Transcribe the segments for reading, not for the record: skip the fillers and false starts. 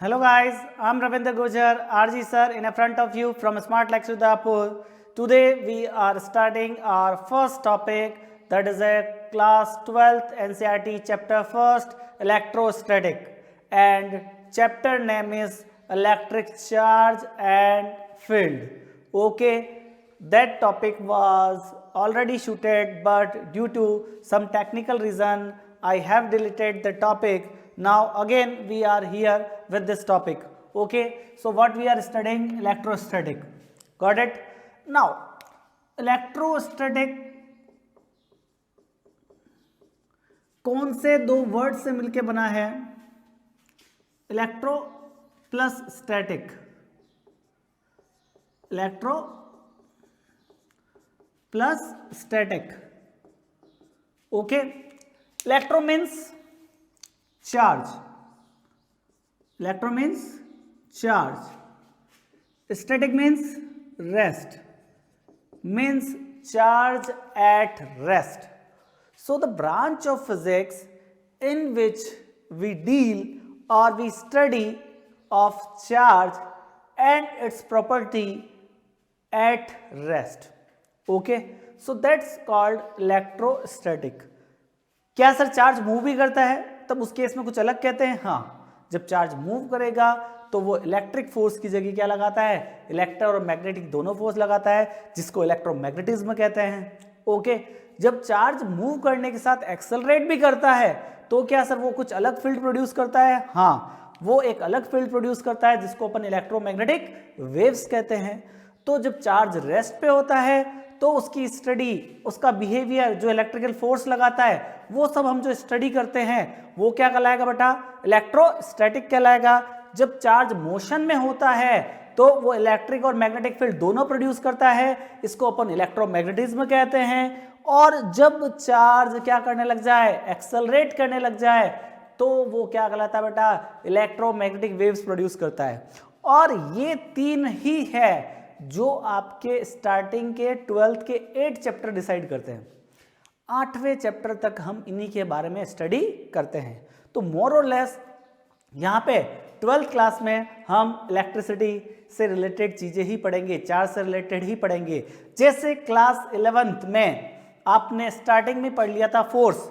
Hello guys, I'm Ravindra Gujar, RG sir in front of you from Smart Lecture Udaipur. Today we are starting our first topic, that is a class 12th NCERT chapter 1st electrostatic, and chapter name is electric charge and field. Okay, that topic was already shooted, but due to some technical reason I have deleted the topic. Now again we are here with this topic. Okay, so what we are studying? Electrostatic. Got it? Now electrostatic कौन से दो word से मिलके बना है? Electro plus static. Electro plus static. Okay, electro means charge. Electro means charge. Static means rest. Means charge at rest. So the branch of physics in which we deal or we study of charge and its property at rest. Okay, so that's called electrostatic. क्या sir charge move भी करता है? तब उस case में कुछ अलग कहते हैं. हाँ, जब चार्ज मूव करेगा तो वो इलेक्ट्रिक फोर्स की जगह क्या लगाता है? इलेक्ट्रो और मैग्नेटिक दोनों फोर्स लगाता है, जिसको इलेक्ट्रोमैग्नेटिज्म कहते हैं. ओके, जब चार्ज मूव करने के साथ एक्सेलरेट भी करता है तो क्या सर वो कुछ अलग फील्ड प्रोड्यूस करता है? हाँ, वो एक अलग फील्ड प्रोड्यूस करता है जिसको अपन इलेक्ट्रोमैग्नेटिक वेव्स कहते हैं. तो जब चार्ज रेस्ट पे होता है तो उसकी स्टडी, उसका बिहेवियर, जो इलेक्ट्रिकल फोर्स लगाता है, वो सब हम जो स्टडी करते हैं वो क्या कहलाएगा बेटा? इलेक्ट्रोस्टैटिक कहलाएगा. जब चार्ज मोशन में होता है तो वो इलेक्ट्रिक और मैग्नेटिक फील्ड दोनों प्रोड्यूस करता है, इसको अपन इलेक्ट्रोमैग्नेटिज्म कहते हैं. और जब चार्ज क्या करने लग जाए? एक्सेलरेट करने लग जाए तो वो क्या कहलाता है बेटा? इलेक्ट्रोमैग्नेटिक वेव्स प्रोड्यूस करता है. और ये तीन ही है जो आपके स्टार्टिंग के 12th के 8 चैप्टर डिसाइड करते हैं. 8वें चैप्टर तक हम इन्हीं के बारे में स्टडी करते हैं. तो मोर और लेस यहाँ पे 12th क्लास में हम इलेक्ट्रिसिटी से रिलेटेड चीज़ें ही पढ़ेंगे, चार्ज से रिलेटेड ही पढ़ेंगे. जैसे क्लास 11th में आपने स्टार्टिंग में पढ़ लिया था फोर्स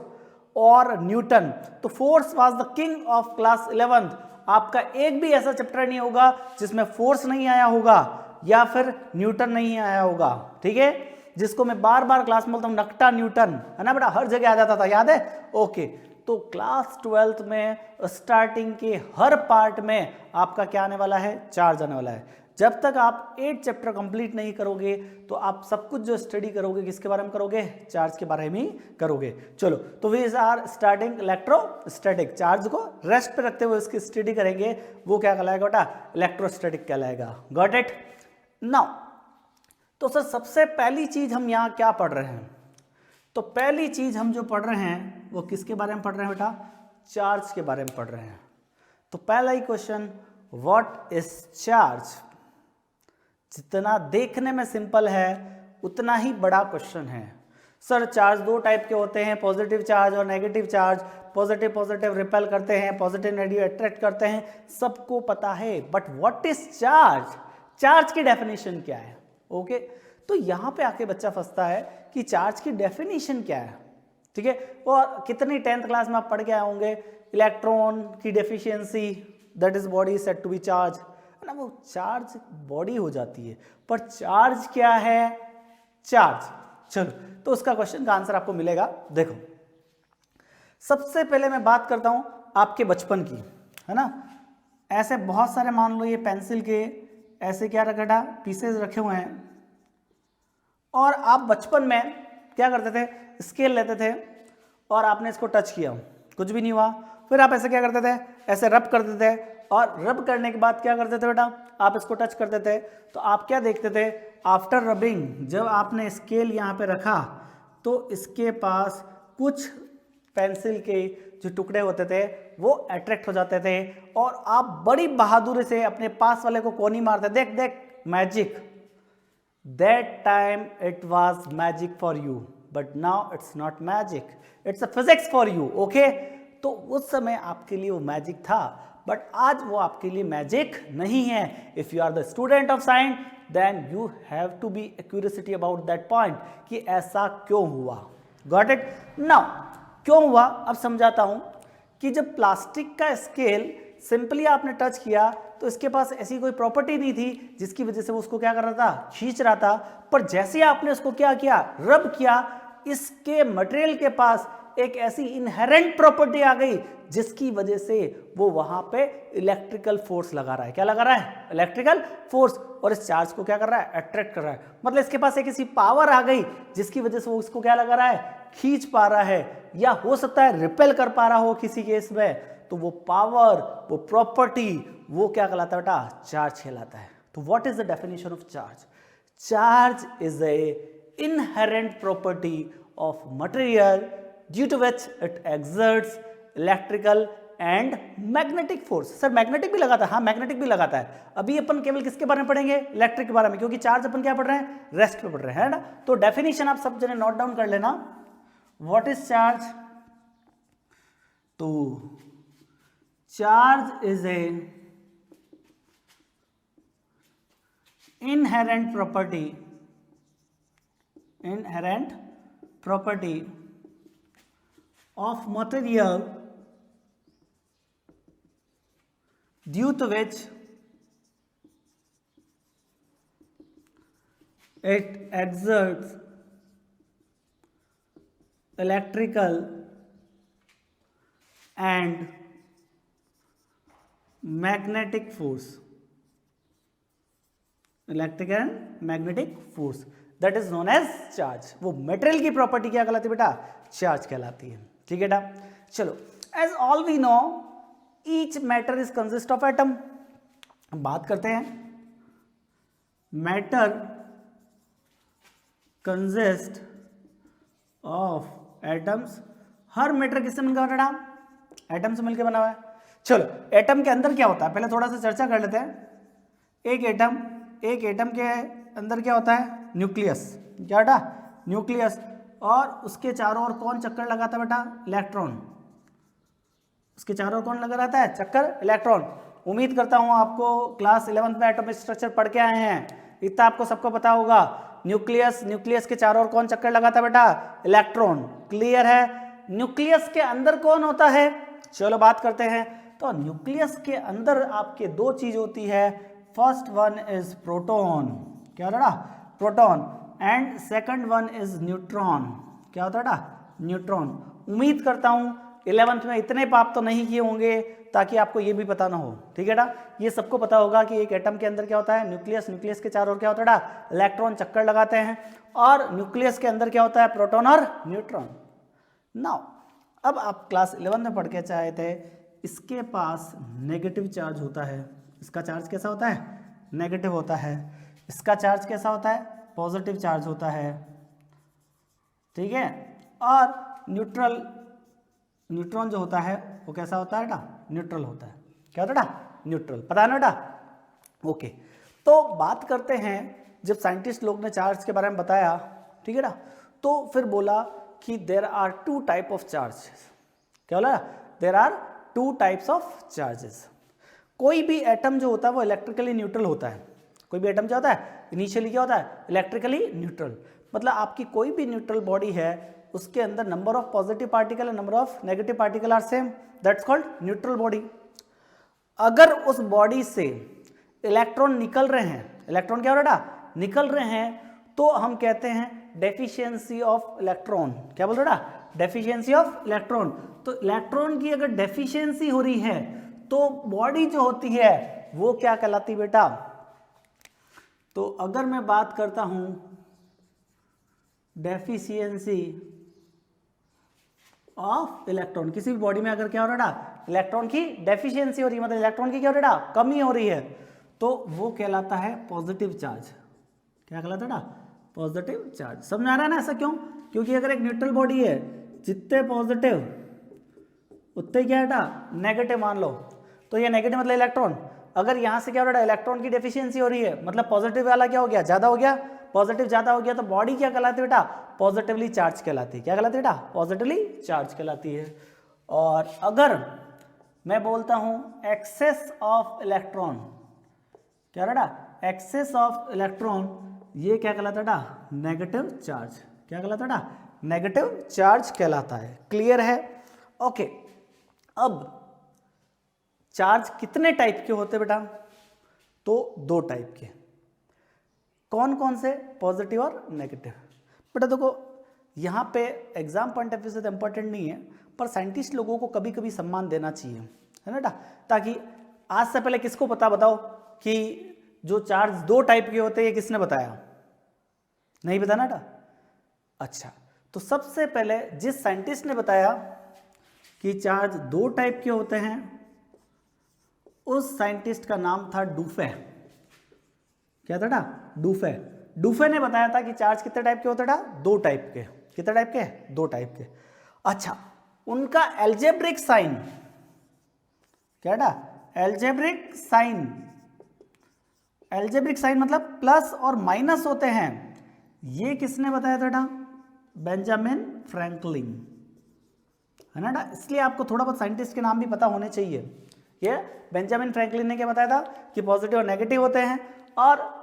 और न्यूटन, तो force was the king of class 11th. आपका एक भी ऐसा चैप्टर नहीं होगा जिसमें फोर्स नहीं आया होगा या फिर न्यूटन नहीं आया होगा. ठीक है, जिसको मैं बार बार क्लास में बोलता हूँ नकटा न्यूटन, है ना बेटा, हर जगह आ जाता था, याद है? ओके, तो क्लास 12th में स्टार्टिंग के हर पार्ट में आपका क्या आने वाला है? चार्ज आने वाला है. जब तक आप 8 चैप्टर कंप्लीट नहीं करोगे तो आप सब कुछ जो स्टडी करोगे किसके बारे में करोगे? चार्ज के बारे में ही करोगे. चलो, तो we are starting electrostatic. Charge को रेस्ट पे रखते हुए उसकी स्टडी करेंगे, वो क्या कहलाएगा बेटा? इलेक्ट्रोस्टैटिक कहलाएगा. Got it? नाउ तो सर सबसे पहली चीज हम यहाँ क्या पढ़ रहे हैं? तो पहली चीज हम जो पढ़ रहे हैं वो किसके बारे में पढ़ रहे हैं बेटा? चार्ज के बारे में पढ़ रहे हैं. तो पहला ही क्वेश्चन, व्हाट इज चार्ज? जितना देखने में सिंपल है उतना ही बड़ा क्वेश्चन है. सर चार्ज दो टाइप के होते हैं, पॉजिटिव चार्ज और negative charge. Positive positive repel करते हैं, पॉजिटिव नेगेटिव अट्रैक्ट करते हैं, सबको पता है. But what is charge? Charge की डेफिनेशन क्या है? ओके, तो यहां पे आके बच्चा फंसता है कि चार्ज की डेफिनेशन क्या है. ठीक है, और कितनी 10th क्लास में आप पढ़ के आए होंगे, इलेक्ट्रॉन की deficiency, that is body set to be charge, है ना. वो चार्ज बॉडी हो जाती है, पर चार्ज क्या है? चार्ज. चलो, तो उसका क्वेश्चन का आंसर आपको मिलेगा. देखो, सबसे पहले मैं बात करता हूं आपके बचपन की, है ना. ऐसे बहुत सारे, मान लो ये पेंसिल के ऐसे क्या रखा, पीसेस रखे हुए हैं, और आप बचपन में क्या करते थे? स्केल लेते थे और आपने इसको टच किया, कुछ भी नहीं हुआ. फिर आप ऐसे क्या करते थे? ऐसे रब करते थे, और रब करने के बाद क्या करते थे बेटा? आप इसको टच करते थे. तो आप क्या देखते थे? आफ्टर रबिंग, जब आपने स्केल यहाँ पे रखा तो इसके पास कुछ पेंसिल के जो टुकड़े होते थे वो अट्रैक्ट हो जाते थे, और आप बड़ी बहादुरी से अपने पास वाले को कोनी मारते. देख देख, magic. That time it was magic for you, but now it's not magic, it's a physics for you. Okay, तो उस समय आपके लिए वो मैजिक था, बट आज वो आपके लिए मैजिक नहीं है. If you are the student of science then you have to be curiosity about that point कि ऐसा क्यों हुआ. Got it. नाउ क्यों हुआ अब समझाता हूं कि जब प्लास्टिक का स्केल सिंपली आपने टच किया तो इसके पास ऐसी कोई प्रॉपर्टी नहीं थी जिसकी वजह से वो उसको क्या कर रहा था, खींच रहा था. पर जैसे आपने उसको क्या किया, रब किया, इसके मटेरियल के पास एक ऐसी इनहेरेंट प्रॉपर्टी आ गई जिसकी वजह से वो वहां पे इलेक्ट्रिकल फोर्स लगा रहा है. क्या लगा रहा है, इलेक्ट्रिकल फोर्स. और इस चार्ज को क्या कर रहा है, अट्रैक्ट कर रहा है. मतलब इसके पास एक ऐसी पावर आ गई जिसकी वजह से वो उसको क्या लगा रहा है, खींच पा रहा है, या हो सकता है रिपेल कर पा रहा हो किसी केस में. तो वो पावर, वो प्रॉपर्टी, वो क्या कहलाता है बेटा, चार्ज कहलाता है. तो what is the definition of charge? Charge is a inherent property of material due to which it exerts electrical and magnetic force. Sir magnetic भी लगाता है? हाँ मैग्नेटिक भी लगाता है. अभी अपन केवल किसके बारे में पढ़ेंगे, इलेक्ट्रिक के बारे में, क्योंकि चार्ज अपन क्या पढ़ रहे हैं, रेस्ट पे पढ़ रहे हैं ना. तो डेफिनेशन आप सब जने नोट डाउन कर लेना. What is charge? तो charge is a inherent property of material due to which it exerts electrical and magnetic force. Electric and magnetic force that is known as charge. वो material की property क्या कहलाती है बेटा, charge कहलाती है. ठीक है बेटा. चलो, as all we know each matter is consist of atom. हम बात करते हैं मैटर कंसिस्ट ऑफ एटम्स. हर मैटर किससे मिलकर बना, एटम से मिलकर बना हुआ है. चलो, एटम के अंदर क्या होता है पहले थोड़ा सा चर्चा कर लेते हैं. एक एटम के अंदर क्या होता है, न्यूक्लियस. क्या बेटा, न्यूक्लियस. और उसके चारों ओर कौन चक्कर लगाता है बेटा, इलेक्ट्रॉन. उसके चारों ओर कौन लगा रहता है, चक्कर, इलेक्ट्रॉन. उम्मीद करता हूं आपको क्लास 11th में एटॉमिक स्ट्रक्चर पढ़ के आए हैं, इतना आपको सबको पता होगा. न्यूक्लियस के चारों ओर कौन चक्कर लगाता है बेटा, इलेक्ट्रॉन. क्लियर है. न्यूक्लियस के अंदर कौन होता है, चलो बात करते हैं. तो न्यूक्लियस के अंदर आपके दो चीज होती है. First one is proton. क्या होता है, proton. And second one is neutron. क्या होता है, न्यूट्रॉन. उम्मीद करता हूं 11th में इतने पाप तो नहीं किए होंगे ताकि आपको ये भी पता ना हो. ठीक है ना, ये सबको पता होगा कि एक एटम के अंदर क्या होता है, न्यूक्लियस के चारों ओर क्या होता है, इलेक्ट्रॉन चक्कर लगाते हैं. और न्यूक्लियस के अंदर क्या होता है, प्रोटॉन और न्यूट्रॉन. नाउ अब आप क्लास 11 में पढ़ के चाहे थे, इसके पास नेगेटिव चार्ज होता है. इसका चार्ज कैसा होता है, नेगेटिव होता है. इसका चार्ज कैसा होता है, पॉजिटिव चार्ज होता है. ठीक है. और न्यूट्रॉन जो होता है वो कैसा होता है बेटा, न्यूट्रल होता है. क्या होता है बेटा, न्यूट्रल. पता है ना बेटा. ओके. तो बात करते हैं, जब साइंटिस्ट लोग ने चार्ज के बारे में बताया, ठीक है ना, तो फिर बोला कि there are two type of charges. क्या बोला, there are two types of charges. कोई भी एटम जो होता है वो इलेक्ट्रिकली न्यूट्रल होता है. कोई भी एटम क्या होता है, इनिशियली क्या होता है, इलेक्ट्रिकली न्यूट्रल. मतलब आपकी कोई भी न्यूट्रल बॉडी है, उसके अंदर number of positive particle and number of negative particle are same. That's called neutral body. अगर उस बॉडी से इलेक्ट्रॉन निकल रहे हैं, इलेक्ट्रॉन क्या हो रहा है, निकल रहे हैं, तो हम कहते हैं डेफिशिएंसी ऑफ इलेक्ट्रॉन. क्या बोल रहा है, डेफिशिएंसी ऑफ इलेक्ट्रॉन. तो इलेक्ट्रॉन की अगर डेफिशिएंसी हो रही है तो बॉडी जो होती है वो क्या कहलाती बेटा. तो अगर मैं बात करता हूं डेफिशिएंसी ऑफ इलेक्ट्रॉन, किसी भी बॉडी में अगर क्या हो रहा है, इलेक्ट्रॉन की डेफिशिएंसी हो रही है, मतलब इलेक्ट्रॉन की क्या हो रहा है, कमी हो रही है, तो वो कहलाता है पॉजिटिव चार्ज. क्या कहलाता है, पॉजिटिव चार्ज. समझ आ रहा है ना. ऐसा क्यों, क्योंकि अगर एक न्यूट्रल बॉडी है, जितने पॉजिटिव उतने क्या है, नेगेटिव मान लो, तो ये नेगेटिव मतलब इलेक्ट्रॉन. अगर यहाँ से क्या हो रहा है, इलेक्ट्रॉन की डेफिशिएंसी हो रही है, मतलब पॉजिटिव वाला क्या हो गया, ज्यादा हो गया, पॉजिटिव ज्यादा हो गया, तो बॉडी क्या कहलाती है बेटा, पॉजिटिवली चार्ज कहलाती है. क्या कहलाती है बेटा, पॉजिटिवली चार्ज कहलाती है. और अगर मैं बोलता हूं एक्सेस ऑफ इलेक्ट्रॉन, क्या बेटा, एक्सेस ऑफ इलेक्ट्रॉन, ये क्या कहलाता है बेटा, नेगेटिव चार्ज। क्या कहलाता है बेटा, नेगेटिव चार्ज कहलाता है। क्लियर है? ओके। अब चार्ज कितने टाइप के होते बेटा, तो 2 टाइप के। कौन कौन से, पॉजिटिव और नेगेटिव। बेटा देखो यहाँ पे एग्जाम पॉइंट ऑफ व्यू से तो इंपॉर्टेंट नहीं है, पर साइंटिस्ट लोगों को कभी कभी सम्मान देना चाहिए, है ना बेटा, ताकि आज से पहले किसको पता, बताओ, कि जो चार्ज 2 टाइप के होते हैं, ये किसने बताया, नहीं बताया ना बेटा। अच्छा, तो सबसे पहले जिस साइंटिस्ट ने बताया कि चार्ज 2 टाइप के होते हैं, उस साइंटिस्ट का नाम था डूफे। क्या था बेटा, डूफे। डूफे ने बताया था कि चार्ज कितने टाइप के होते हैं बेटा, 2 टाइप के। कितने टाइप के, 2 टाइप के। अच्छा, उनका एल्जेब्रिक साइन, क्या बेटा, एल्जेब्रिक साइन, एल्जेब्रिक साइन मतलब प्लस और माइनस होते हैं, ये किसने बताया था बेटा, बेंजामिन फ्रैंकलिन, है ना बेटा। इसलिए आपको थोड़ा बहुत साइंटिस्ट के नाम भी पता होने चाहिए। ये बेंजामिन फ्रैंकलिन ने क्या बताया था कि पॉजिटिव और नेगेटिव होते हैं, और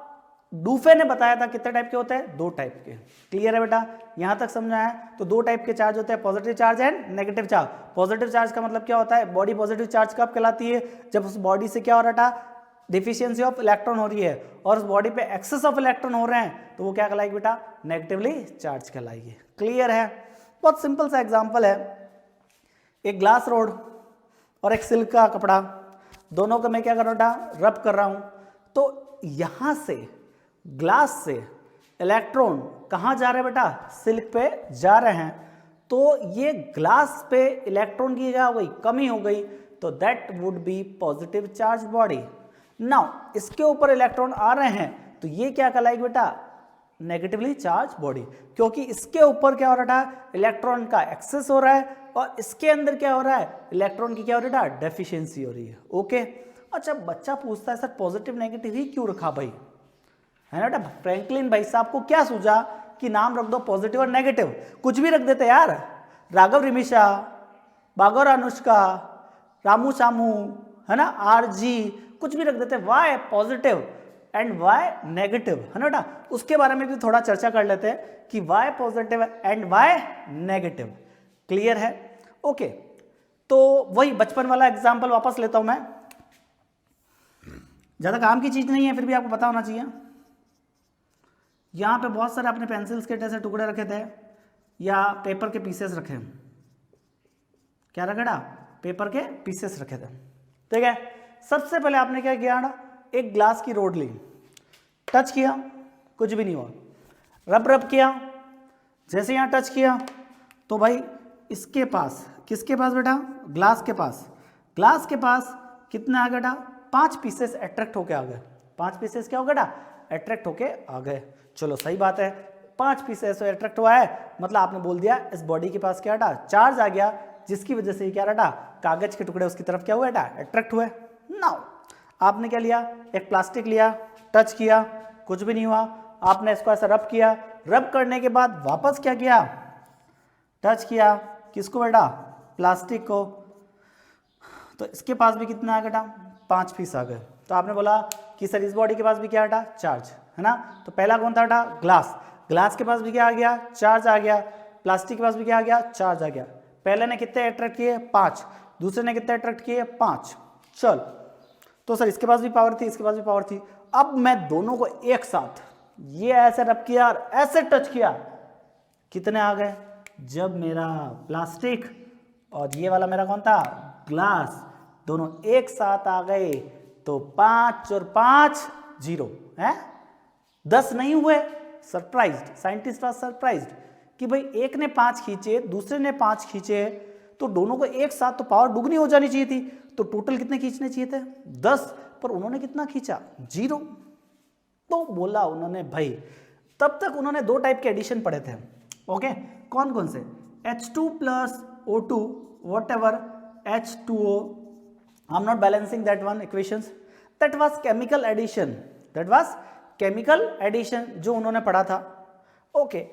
डूफे ने बताया था कितने टाइप के होते हैं, 2 टाइप के। क्लियर है बेटा, यहां तक समझा है? तो 2 टाइप के चार्ज होते हैं, positive charge and negative charge. Positive charge का मतलब क्या होता है, बॉडी पॉजिटिव चार्ज कब कहलाती है, जब उस बॉडी से क्या हो रहा था, डिफिशियंसी ऑफ इलेक्ट्रॉन हो रही है, और उस बॉडी पे एक्सेस ऑफ इलेक्ट्रॉन हो रहे हैं, तो वो क्या कहलाएगी बेटा, नेगेटिवली चार्ज कहलाएगी। क्लियर है? बहुत सिंपल सा एग्जांपल है, एक ग्लास रोड और एक सिल्क का कपड़ा, दोनों को मैं क्या कर रहा हूँ, रब कर रहा हूं। तो यहां से ग्लास से इलेक्ट्रॉन कहां जा रहे हैं बेटा, सिल्क पे जा रहे हैं। तो ये ग्लास पे इलेक्ट्रॉन की क्या हो गई, कमी हो गई, तो that would be positive charge body. Now इसके ऊपर इलेक्ट्रॉन आ रहे हैं, तो ये क्या कहलाएगी बेटा, नेगेटिवली चार्ज बॉडी, क्योंकि इसके ऊपर क्या हो रहा था, इलेक्ट्रॉन का एक्सेस हो रहा है, और इसके अंदर क्या हो रहा है, इलेक्ट्रॉन की क्या हो रही है, डेफिशिएंसी हो रही है। ओके। अच्छा, बच्चा पूछता है सर पॉजिटिव नेगेटिव ही क्यों रखा भाई, है ना बेटा। फ्रैंकलिन भाई साहब को क्या सूझा कि नाम रख दो पॉजिटिव और नेगेटिव, कुछ भी रख देते यार, राघव रिमिशा, बागौर अनुष्का, रामू शामू, है ना, RG, कुछ भी रख देते। Y positive and Y negative, है ना बेटा। उसके बारे में भी थोड़ा चर्चा कर लेते हैं कि Y positive and Y negative. Clear है? ओके। तो वही बचपन वाला एग्जाम्पल वापस लेता हूं मैं, ज्यादा काम की चीज नहीं है, फिर भी आपको पता होना चाहिए। यहाँ पे बहुत सारे अपने पेंसिल्स के ऐसे टुकड़े रखे थे, या पेपर के पीसेस रखे, क्या रखे था, पेपर के पीसेस रखे थे। ठीक है, सबसे पहले आपने क्या किया ना, एक ग्लास की रोड ली, टच किया, कुछ भी नहीं हुआ, रब किया, जैसे यहाँ टच किया तो भाई इसके पास, किसके पास बेटा, ग्लास के पास, ग्लास के पास कितने आ गए बेटा, 5 पीसेस अट्रैक्ट होके आ गए। 5 पीसेस क्या हो गए बेटा, अट्रैक्ट होके आ गए। चलो सही बात है, 5 पीसेस अट्रैक्ट हुआ है, मतलब आपने बोल दिया इस बॉडी के पास क्या बेटा, चार्ज आ गया, जिसकी वजह से क्या बेटा, कागज के टुकड़े उसकी तरफ क्या हुआ बेटा, अट्रैक्ट हुए। नाउ आपने क्या लिया, एक प्लास्टिक लिया, टच किया, कुछ भी नहीं हुआ, आपने इसको ऐसा रब किया, रब करने के बाद वापस क्या किया, टच किया, किसको बेटा, प्लास्टिक को, तो इसके पास भी कितना आ गया, 5 पीस आ गए। तो आपने बोला कि सर इस बॉडी के पास भी क्या बेटा, चार्ज, है ना। तो पहला कौन था बेटा, ग्लास, ग्लास के पास भी क्या आ गया, चार्ज आ गया, प्लास्टिक के पास भी क्या आ गया, चार्ज आ गया। पहले ने कितने अट्रैक्ट किए, 5, दूसरे ने कितने अट्रैक्ट किए, 5। चल, तो सर इसके पास भी पावर थी, इसके पास भी पावर थी। अब मैं दोनों को एक साथ ये ऐसे रब किया और ऐसे टच किया, कितने आ गए, जब मेरा प्लास्टिक और ये वाला मेरा कौन था, ग्लास, दोनों एक साथ आ गए, तो 5 और 5 0 है, 10 नहीं हुए। सरप्राइज्ड, साइंटिस्ट वाज सरप्राइज्ड कि भाई एक ने 5 खींचे, दूसरे ने 5 खींचे, तो दोनों को एक साथ तो पावर दुगनी हो जानी चाहिए थी, तो टोटल कितने खींचने चाहिए थे, 10, पर उन्होंने कितना खींचा, 0। तो बोला उन्होंने भाई, तब तक उन्होंने 2 टाइप के एडिशन पढ़े थे। ओके, कौन कौन से, H2 + O2 whatever H2O, I'm not balancing that one equations, that was chemical addition, that was chemical addition जो उन्होंने पढ़ा था। ओके,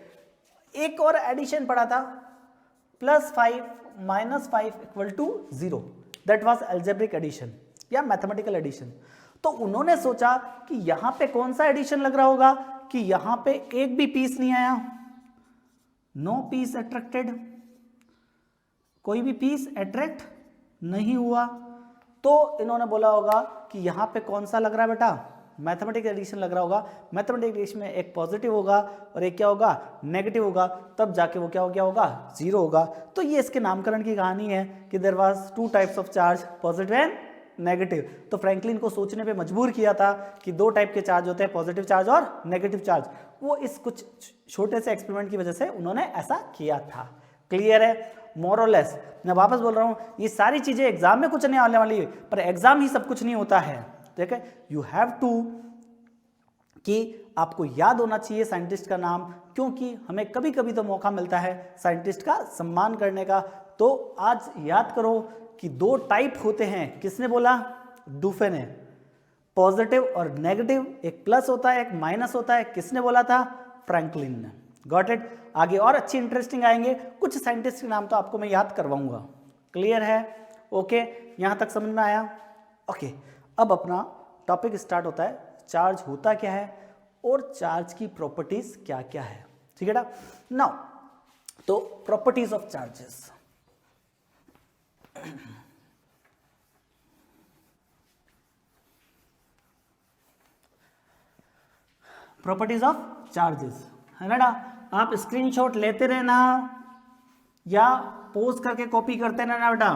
एक और एडिशन पढ़ा था, +5 - 5 = 0, दैट वाज अलजेब्रिक एडिशन या मैथमेटिकल एडिशन। तो उन्होंने सोचा कि यहां पे कौन सा एडिशन लग रहा होगा कि यहां पे एक भी पीस नहीं आया, नो पीस अट्रैक्टेड, कोई भी पीस अट्रैक्ट नहीं हुआ। तो इन्होंने बोला होगा कि यहां पे कौन सा लग रहा है बेटा, मैथमेटिकल एडिशन लग रहा होगा। मैथमेटिकल एडिशन में एक पॉजिटिव होगा और एक क्या होगा, नेगेटिव होगा, तब जाके वो क्या हो गया होगा, जीरो होगा। तो ये इसके नामकरण की कहानी है कि there was two types of charge, positive and negative. तो फ्रैंकलिन को सोचने पे मजबूर किया था कि दो टाइप के चार्ज होते हैं, पॉजिटिव चार्ज और नेगेटिव चार्ज। वो इस कुछ छोटे से एक्सपेरिमेंट की वजह से उन्होंने ऐसा किया था। क्लियर है, मोर और लेस। मैं वापस बोल रहा हूँ, ये सारी चीजें एग्जाम में कुछ नहीं आने वाली, पर एग्जाम ही सब कुछ नहीं होता है। ठीक है, यू हैव टू कि आपको याद होना चाहिए साइंटिस्ट का नाम, क्योंकि हमें कभी कभी तो मौका मिलता है साइंटिस्ट का सम्मान करने का। तो आज याद करो कि दो टाइप होते हैं, किसने बोला, डुफे ने, पॉजिटिव और नेगेटिव, एक प्लस होता है एक माइनस होता है, किसने बोला था, फ्रैंकलिन ने। Got it. आगे और अच्छी इंटरेस्टिंग आएंगे, कुछ साइंटिस्ट के नाम तो आपको मैं याद करवाऊंगा। क्लियर है, ओके, यहां तक समझ में आया। ओके, अब अपना टॉपिक स्टार्ट होता है, चार्ज होता क्या है और चार्ज की प्रॉपर्टीज क्या क्या है। ठीक है ना। नाउ तो properties of charges, properties of charges है ना। आप स्क्रीनशॉट लेते रहना या पोस्ट करके कॉपी करते रहना बेटा,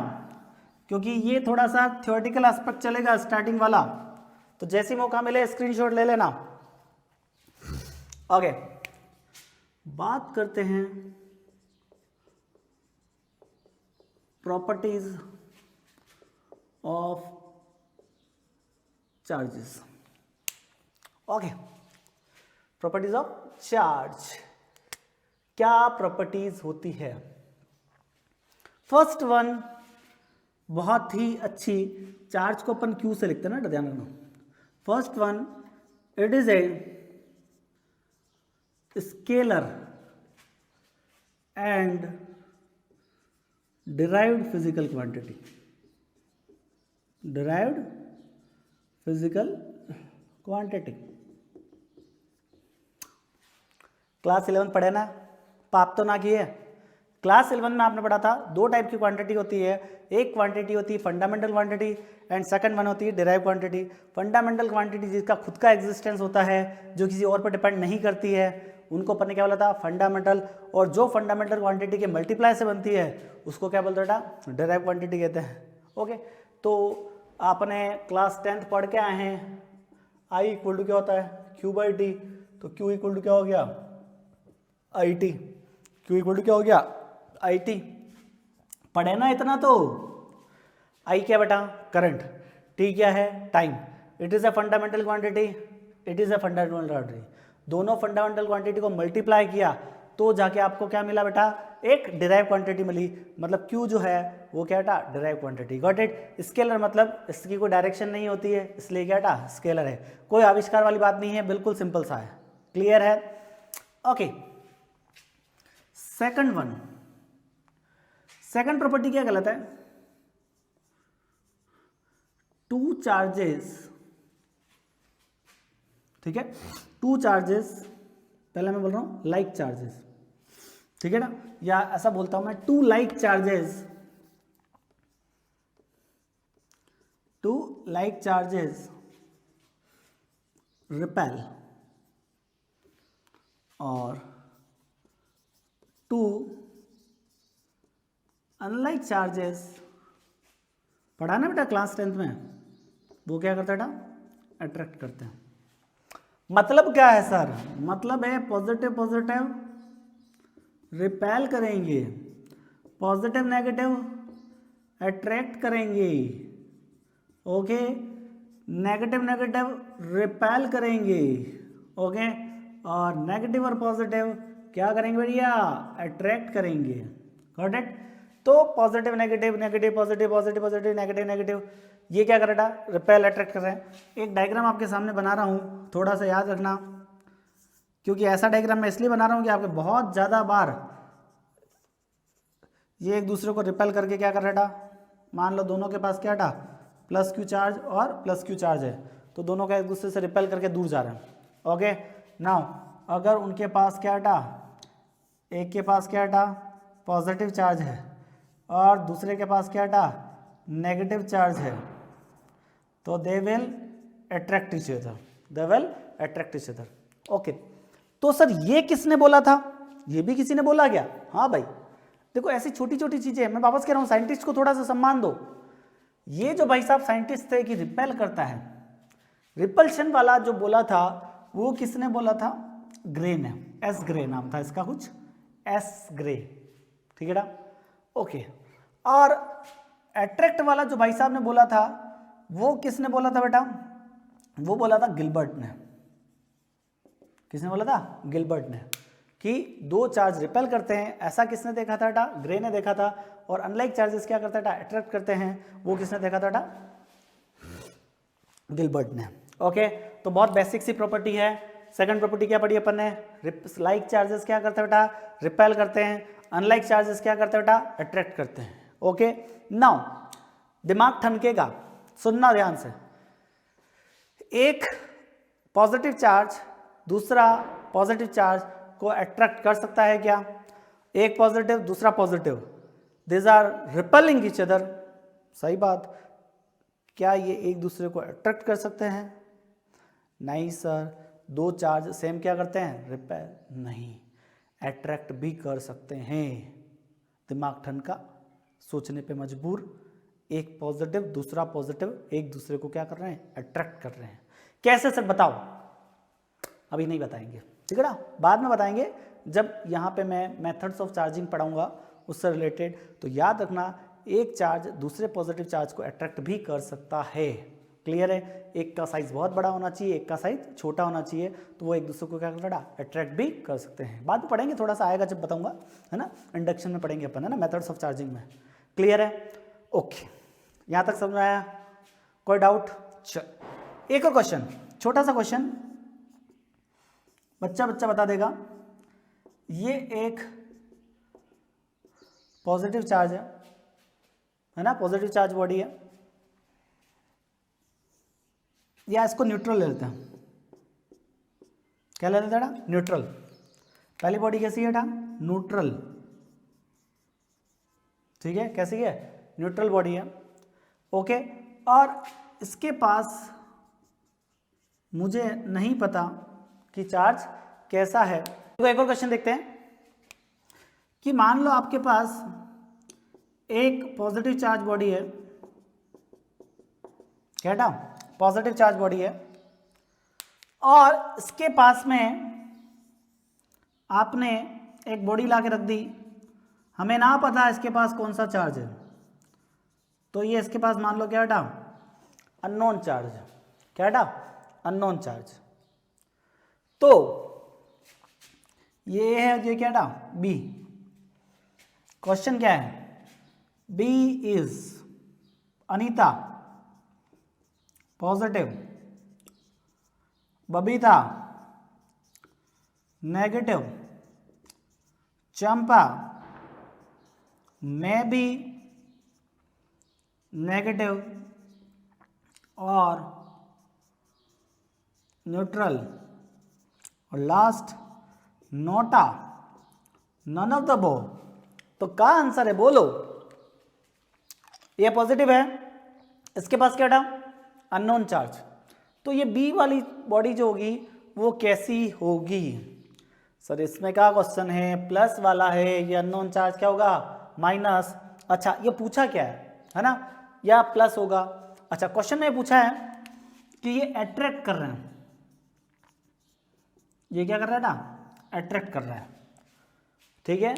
क्योंकि ये थोड़ा सा थ्योरेटिकल एस्पेक्ट चलेगा स्टार्टिंग वाला, तो जैसे मौका मिले स्क्रीनशॉट ले लेना। ओके, बात करते हैं properties of charges. Okay, properties of charge, क्या प्रॉपर्टीज होती है। फर्स्ट वन बहुत ही अच्छी, चार्ज को अपन क्यू से लिखते हैं ना, ध्यान रखना। First one, it is a scalar and derived physical quantity, derived physical quantity. Class 11 पढ़े ना, पाप तो ना किए। क्लास 11 में आपने पढ़ा था दो टाइप की क्वांटिटी होती है, एक क्वांटिटी होती है fundamental quantity and second one होती है डिराइव क्वांटिटी। फंडामेंटल क्वांटिटी जिसका खुद का एग्जिस्टेंस होता है, जो किसी और पर डिपेंड नहीं करती है, उनको अपन ने क्या बोला था, फंडामेंटल। और जो फंडामेंटल क्वांटिटी के मल्टीप्लाई से बनती है उसको क्या बोलते हैं, डिराइव क्वांटिटी कहते हैं। ओके, तो आपने क्लास 10th पढ़ के आए हैं, आई इक्वल टू क्या होता है, क्यू बाई टी। तो क्यू इक्वल टू क्या हो गया, I T. Q equal to क्या हो गया, आई टी। पढ़े ना इतना तो। आई क्या बेटा, करंट। टी क्या है, time. It is a fundamental quantity, it is a fundamental quantity. दोनों फंडामेंटल क्वांटिटी को मल्टीप्लाई किया तो जाके आपको क्या मिला बेटा, एक डिराइव क्वांटिटी मिली। मतलब क्यू जो है वो क्या बेटा, derive quantity. Got it. Scalar मतलब इसकी कोई डायरेक्शन नहीं होती है, इसलिए क्या बेटा, स्केलर है। कोई आविष्कार वाली बात नहीं है, बिल्कुल सिंपल सा है। क्लियर है, okay. Second one, second property क्या गलत है, टू चार्जेस। ठीक है, टू चार्जेस, पहले मैं बोल रहा हूं लाइक चार्जेस, ठीक है ना, या ऐसा बोलता हूं मैं, two like charges, two like charges repel और टू अनलाइक चार्जेस, पढ़ा ना बेटा क्लास 10th में, वो क्या करता है बेटा, अट्रैक्ट करते हैं। मतलब क्या है सर, मतलब है पॉजिटिव पॉजिटिव रिपेल करेंगे, पॉजिटिव नेगेटिव अट्रैक्ट करेंगे, ओके, नेगेटिव नेगेटिव रिपेल करेंगे, ओके, और नेगेटिव और पॉजिटिव क्या करेंगे भैया, अट्रैक्ट करेंगे। Got it. तो positive negative, negative positive, positive positive, negative negative, ये क्या कर रहा है, रिपेल अट्रैक्ट कर रहे हैं। एक डायग्राम आपके सामने बना रहा हूँ, थोड़ा सा याद रखना, क्योंकि ऐसा डायग्राम मैं इसलिए बना रहा हूँ कि आपके बहुत ज़्यादा बार ये एक दूसरे को रिपेल करके क्या कर रहा था, मान लो दोनों के पास क्या था, प्लस क्यू चार्ज और प्लस क्यू चार्ज है, तो दोनों का एक दूसरे से रिपेल करके दूर जा रहे हैं। ओके, नाउ अगर उनके पास क्या था, एक के पास क्या था, पॉजिटिव चार्ज है और दूसरे के पास क्या था, नेगेटिव चार्ज है, तो they will attract each other, they will attract each other. Okay, तो सर ये किसने बोला था, ये भी किसी ने बोला क्या? हाँ भाई, देखो ऐसी छोटी छोटी चीजें, मैं वापस कह रहा हूँ साइंटिस्ट को थोड़ा सा सम्मान दो। ये जो भाई साहब साइंटिस्ट थे कि रिपेल करता है, रिपल्शन वाला जो बोला था वो किसने बोला था? ग्रे ने, एस ग्रे नाम था इसका कुछ, एस ग्रे, ठीक है ना। ओके, और अट्रैक्ट वाला जो भाई साहब ने बोला था वो किसने बोला था बेटा? वो बोला था गिलबर्ट ने। किसने बोला था? गिलबर्ट ने, कि दो चार्ज रिपेल करते हैं, ऐसा किसने देखा था बेटा? ग्रे ने देखा था। और अनलाइक चार्जेस क्या करता था? अट्रैक्ट करते हैं, वो किसने देखा था बेटा? गिलबर्ट ने। ओके, तो बहुत बेसिक सी प्रॉपर्टी है। सेकंड प्रॉपर्टी क्या पढ़ी अपन ने? लाइक चार्जेस क्या करते हैं बेटा? रिपेल करते हैं। अनलाइक चार्जेस क्या करते हैं बेटा? अट्रैक्ट करते हैं। ओके, नाउ दिमाग ठनकेगा, सुनना ध्यान से। एक पॉजिटिव चार्ज दूसरा पॉजिटिव चार्ज को अट्रैक्ट कर सकता है क्या? एक पॉजिटिव दूसरा positive, this are repelling each other, सही बात। क्या ये एक दूसरे को अट्रैक्ट कर सकते हैं? नहीं सर, दो चार्ज सेम क्या करते हैं? रिपेल नहीं, अट्रैक्ट भी कर सकते हैं। दिमाग ठनका, सोचने पे मजबूर। एक पॉजिटिव दूसरा पॉजिटिव एक दूसरे को क्या कर रहे हैं? अट्रैक्ट कर रहे हैं। कैसे सर बताओ? अभी नहीं बताएंगे, ठीक है ना, बाद में बताएंगे जब यहाँ पे मैं मेथड्स ऑफ चार्जिंग पढ़ाऊंगा उससे रिलेटेड। तो याद रखना, एक चार्ज दूसरे पॉजिटिव चार्ज को अट्रैक्ट भी कर सकता है। क्लियर है? एक का साइज बहुत बड़ा होना चाहिए, एक का साइज छोटा होना चाहिए, तो वो एक दूसरे को क्या कर रहा है? अट्रैक्ट भी कर सकते हैं। बाद में पढ़ेंगे, थोड़ा सा आएगा जब बताऊंगा, है ना, इंडक्शन में पढ़ेंगे अपन, है ना, मेथड्स ऑफ चार्जिंग में। क्लियर है? ओके, यहाँ तक समझ में आया? कोई डाउट? चल एक और क्वेश्चन, छोटा सा क्वेश्चन, बच्चा बता देगा। ये एक पॉजिटिव चार्ज है ना, पॉजिटिव चार्ज बॉडी है, या इसको न्यूट्रल ले लेते हैं। क्या ले लेते हैं? न्यूट्रल। पहली बॉडी कैसी है बेटा? न्यूट्रल, ठीक है, कैसी है? न्यूट्रल बॉडी है। ओके, और इसके पास मुझे नहीं पता कि चार्ज कैसा है। तो एक और क्वेश्चन देखते हैं कि मान लो आपके पास एक पॉजिटिव चार्ज बॉडी है, क्या बेटा? पॉजिटिव चार्ज बॉडी है, और इसके पास में आपने एक बॉडी ला के रख दी, हमें ना पता इसके पास कौन सा चार्ज है, तो ये इसके पास मान लो क्या बेटा? Unknown charge. क्या बेटा? Unknown charge. तो ये है, ये क्या बेटा? बी। क्वेश्चन क्या है? B is Anita positive, Babita negative, Champa मैं भी नेगेटिव और न्यूट्रल, और last NOTA none of the above. तो क्या आंसर है बोलो? ये पॉजिटिव है, इसके पास क्या था? Unknown charge. तो ये बी वाली बॉडी जो होगी वो कैसी होगी? सर इसमें क्या क्वेश्चन है? प्लस वाला है, ये अननोन चार्ज क्या होगा? माइनस। अच्छा, ये पूछा क्या है ना, या प्लस होगा? अच्छा, क्वेश्चन में पूछा है कि ये अट्रैक्ट कर रहे हैं, ये क्या कर रहा है ना? अट्रैक्ट कर रहा है, ठीक है।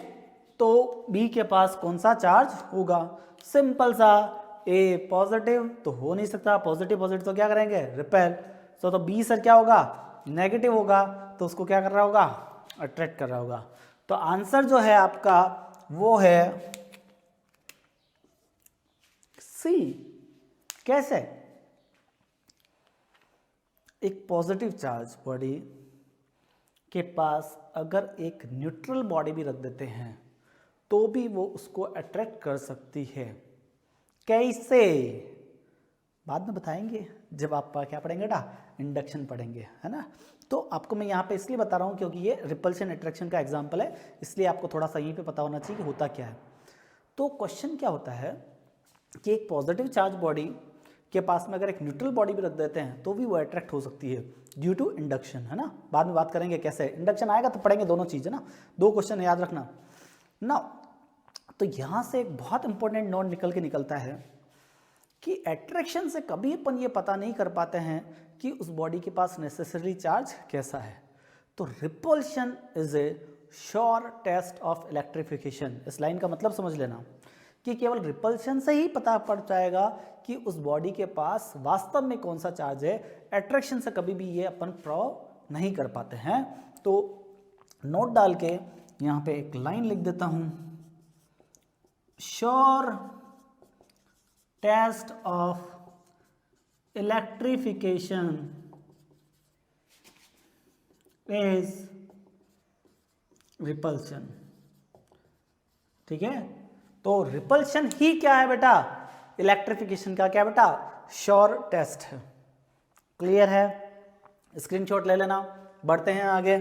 तो बी के पास कौन सा चार्ज होगा? सिंपल सा, ए पॉजिटिव तो हो नहीं सकता, पॉजिटिव पॉजिटिव तो क्या करेंगे? रिपेल। तो बी सर क्या होगा? नेगेटिव होगा, तो उसको क्या कर रहा होगा? अट्रैक्ट कर रहा होगा। तो आंसर जो है आपका वो है सी। कैसे? एक पॉजिटिव चार्ज बॉडी के पास अगर एक न्यूट्रल बॉडी भी रख देते हैं तो भी वो उसको अट्रैक्ट कर सकती है। कैसे, बाद में बताएंगे जब आप क्या पढ़ेंगे बेटा, इंडक्शन पढ़ेंगे, है ना। तो आपको मैं यहाँ पे इसलिए बता रहा हूँ क्योंकि ये रिपल्शन अट्रैक्शन का एग्जाम्पल है, इसलिए आपको थोड़ा सा यहीं पे पता होना चाहिए कि होता क्या है। तो क्वेश्चन क्या होता है कि एक पॉजिटिव चार्ज बॉडी के पास में अगर एक न्यूट्रल बॉडी भी रख देते हैं तो भी वो अट्रैक्ट हो सकती है ड्यू टू इंडक्शन, है ना। बाद में बात करेंगे कैसे इंडक्शन आएगा तो पढ़ेंगे दोनों चीज़, है ना। दो क्वेश्चन याद रखना ना। तो यहाँ से एक बहुत इंपॉर्टेंट नोट निकल के निकलता है कि अट्रैक्शन से कभी अपन ये पता नहीं कर पाते हैं कि उस बॉडी के पास नेसेसरी चार्ज कैसा है। तो repulsion is a sure test of electrification. इस लाइन का मतलब समझ लेना कि केवल रिपल्शन से ही पता पड़ जाएगा कि उस बॉडी के पास वास्तव में कौन सा चार्ज है। अट्रैक्शन से कभी भी ये अपन प्रूव नहीं कर पाते हैं। तो नोट डाल के यहाँ पे एक लाइन लिख देता हूँ, sure test of electrification is repulsion. ठीक है, तो रिपल्शन ही क्या है बेटा, इलेक्ट्रिफिकेशन का क्या बेटा, श्योर टेस्ट है। क्लियर है, स्क्रीनशॉट ले लेना। बढ़ते हैं आगे।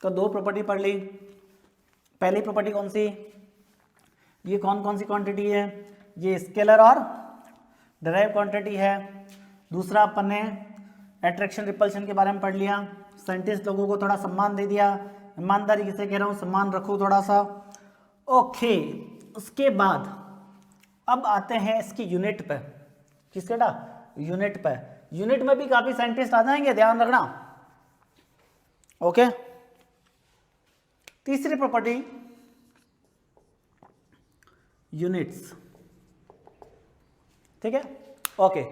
तो दो प्रॉपर्टी पढ़ ली। पहली प्रॉपर्टी कौन सी, ये कौन कौन सी क्वांटिटी है, ये स्केलर और डिराइव क्वांटिटी है। दूसरा अपन ने अट्रैक्शन रिपल्शन के बारे में पढ़ लिया। साइंटिस्ट लोगों को थोड़ा सम्मान दे दिया, ईमानदारी से कह रहा हूँ, सम्मान रखो थोड़ा सा। ओके, उसके बाद अब आते हैं इसकी यूनिट पे। किसके बेटा, यूनिट पे। यूनिट में भी काफी साइंटिस्ट आ जाएंगे, ध्यान रखना। ओके, तीसरी प्रॉपर्टी यूनिट्स। ठीक है, ओके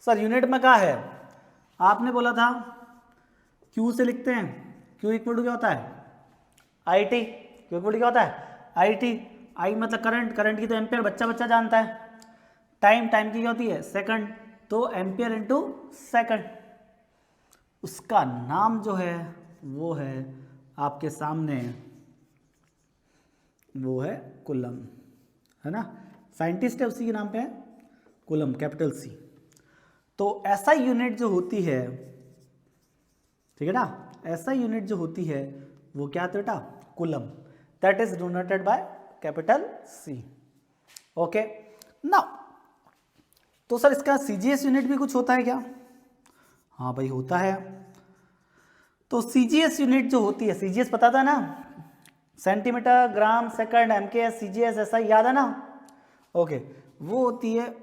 सर, यूनिट में क्या है, आपने बोला था क्यू से लिखते हैं। क्यू इक्वल टू क्या होता है, I T. Q equal to क्या होता है, आई टी। आई मतलब करंट, करंट की तो एम्पियर बच्चा बच्चा जानता है। टाइम, टाइम की क्या होती है, सेकंड, तो एम्पियर इनटू सेकंड। उसका नाम जो है वो है आपके सामने, वो है कूलम, है ना। साइंटिस्ट है, उसी के नाम पे है कूलम, कैपिटल सी। तो ऐसा यूनिट जो होती है, ठीक है ना, ऐसा यूनिट जो होती है वो क्या था बेटा, coulomb, that is denoted by capital C. Okay now, तो सर इसका सीजीएस यूनिट भी कुछ होता है क्या, हाँ भाई होता है। तो सीजीएस यूनिट जो होती है, सीजीएस पता था ना, सेंटीमीटर, ग्राम, सेकंड, एमकेएस, सीजीएस, ऐसा याद है ना। ओके, वो होती है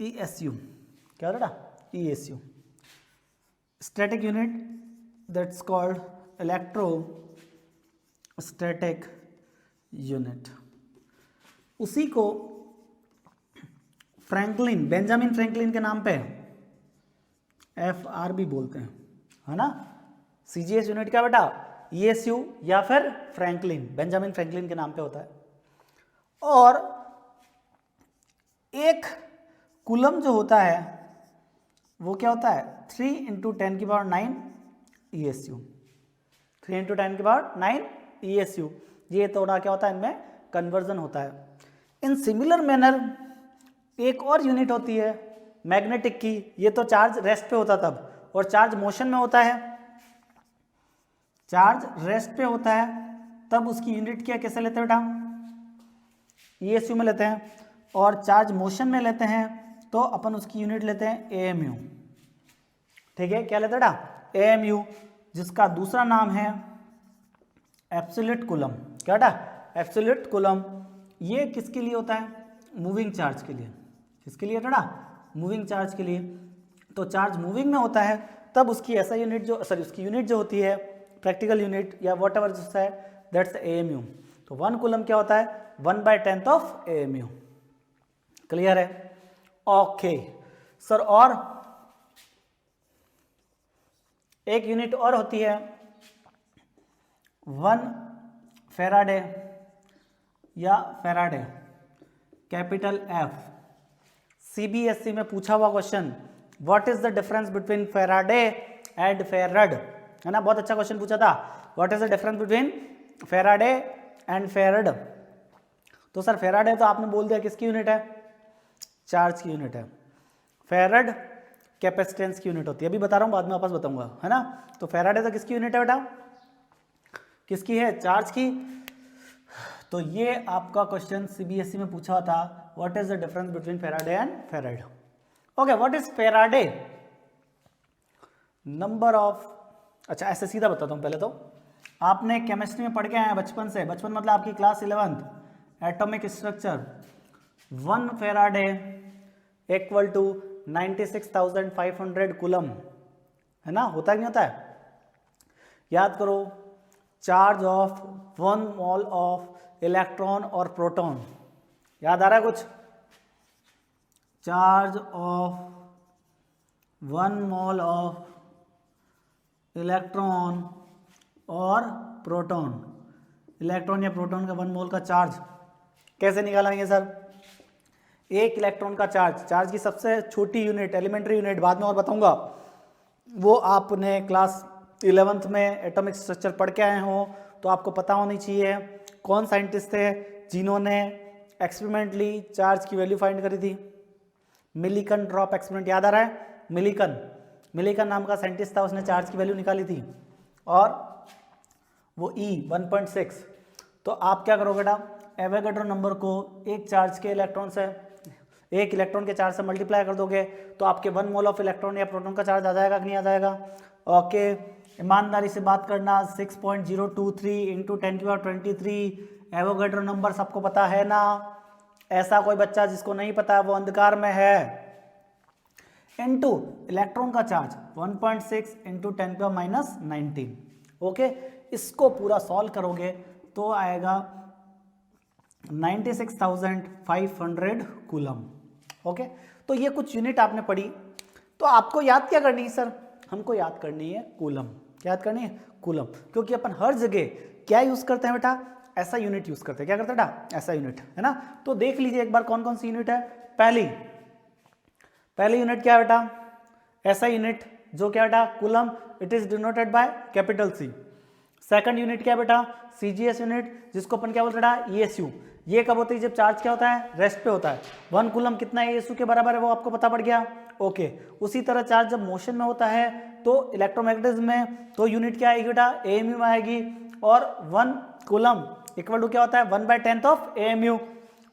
ईएसयू। क्या बेटा, ईएसयू, static unit, that's called electrostatic unit. उसी को फ्रैंकलिन, बेंजामिन फ्रैंकलिन के नाम पे एफआर भी बोलते हैं, है ना। सीजीएस यूनिट क्या बेटा, ईएसयू या फिर फ्रैंकलिन, बेंजामिन फ्रैंकलिन के नाम पे होता है। और एक कूलम जो होता है वो क्या होता है, 3 × 10⁹ ईएसयू, 3 × 10⁹ ईएसयू। ये थोड़ा क्या होता है, इनमें कन्वर्जन होता है। इन सिमिलर मैनर एक और यूनिट होती है मैग्नेटिक की, ये तो चार्ज रेस्ट पे होता तब, और चार्ज मोशन में होता है। चार्ज रेस्ट पे होता है तब उसकी यूनिट क्या, कैसे लेते हैं बेटा, ईएसयू में लेते हैं। और चार्ज मोशन में लेते हैं तो अपन उसकी यूनिट लेते हैं एएमयू। ठीक है, क्या लेते हैं बेटा, एएमयू, जिसका दूसरा नाम है एब्सोल्यूट कूलम। क्या बेटा, एब्सोल्यूट कूलम। ये किसके लिए होता है, मूविंग चार्ज के लिए। किसके लिए बेटा, मूविंग चार्ज के लिए। तो चार्ज मूविंग में होता है तब उसकी ऐसा यूनिट जो, सॉरी उसकी यूनिट जो होती है, प्रैक्टिकल यूनिट या वॉट एवर जो है, दैट्स एएमयू। तो 1 कूलम क्या होता है, 1/10 ऑफ एएमयू। क्लियर है, ओके सर। और एक यूनिट और होती है 1 फैराडे या फैराडे, कैपिटल एफ। सीबीएसई में पूछा हुआ question, what is the difference between Faraday and farad, है ना, बहुत अच्छा क्वेश्चन पूछा था, what is the difference between Faraday and farad. तो सर फेराडे तो आपने बोल दिया किसकी यूनिट है, चार्ज की यूनिट है। फेराड कैपेसिटेंस की यूनिट होती है, अभी बता रहा हूँ, बाद में वापस बताऊंगा, है ना। तो फेराडे तो किसकी यूनिट है बेटा, किसकी है, चार्ज की। तो ये आपका क्वेश्चन सीबीएसई में पूछा था, what is the difference between Faraday and farad. Okay, what is Faraday, number of, अच्छा ऐसे सीधा बताता हूँ। पहले तो आपने केमिस्ट्री में पढ़ के आए हैं बचपन से, बचपन मतलब आपकी class 11th, atomic structure, 1 Faraday equal to 96,500 coulomb, है ना, होता है नहीं होता है। याद करो, charge of 1 mole of electron और प्रोटॉन, याद आ रहा है कुछ, charge of 1 mole of electron और प्रोटॉन, इलेक्ट्रॉन या प्रोटॉन का 1 मोल का चार्ज कैसे निकालेंगे सर, एक इलेक्ट्रॉन का चार्ज, चार्ज की सबसे छोटी यूनिट, एलिमेंट्री यूनिट बाद में और बताऊंगा, वो आपने क्लास 11th में एटॉमिक स्ट्रक्चर पढ़ के आए हो तो आपको पता होनी चाहिए। कौन साइंटिस्ट थे जिन्होंने एक्सपेरिमेंटली चार्ज की वैल्यू फाइंड करी थी, मिलीकन ड्रॉप एक्सपेरिमेंट, याद आ रहा है, मिलीकन नाम का साइंटिस्ट था, उसने चार्ज की वैल्यू निकाली थी, और वो E 1.6। तो आप क्या करोगे बेटा, एवोगाड्रो नंबर को एक चार्ज के इलेक्ट्रॉन से, एक इलेक्ट्रॉन के चार्ज से मल्टीप्लाई कर दोगे तो आपके 1 मोल ऑफ इलेक्ट्रॉन या प्रोटॉन का चार्ज आ जाएगा कि नहीं आ जाएगा। ओके, ईमानदारी से बात करना, 6.023 इंटू 10⁻23 एवोगाड्रो नंबर सबको पता है ना, ऐसा कोई बच्चा जिसको नहीं पता है वो अंधकार में है। इनटू इलेक्ट्रॉन का चार्ज 1.6 इंटू 10⁻19। ओके, इसको पूरा सॉल्व करोगे तो आएगा 96,500 कूलम। ओके, तो ये कुछ यूनिट आपने पढ़ी, तो आपको याद क्या करनी है सर, हमको याद करनी है कूलम, क्या याद करनी है, कूलम, क्योंकि अपन हर जगह क्या यूज करते हैं बेटा, ऐसा यूनिट यूज करते हैं, क्या करते हैं बेटा, ऐसा यूनिट, है ना। तो देख लीजिए एक बार कौन कौन सी यूनिट है। पहली यूनिट क्या है बेटा, ऐसा यूनिट जो क्या बेटा, coulomb, it is denoted by capital C। Second unit क्या बेटा, CGS यूनिट, जिसको अपन क्या बोलते हैं, ESU। ये कब होती है, जब चार्ज क्या होता है, रेस्ट पे होता है। 1 कूलम कितना ESU के बराबर है वो आपको पता पड़ गया। ओके, उसी तरह चार्ज जब मोशन में होता है तो इलेक्ट्रोमैग्नेटिज्म में तो यूनिट क्या आएगी बेटा, AMU में आएगी, और 1 कूलम इक्वल टू क्या होता है, 1/10 ऑफ AMU,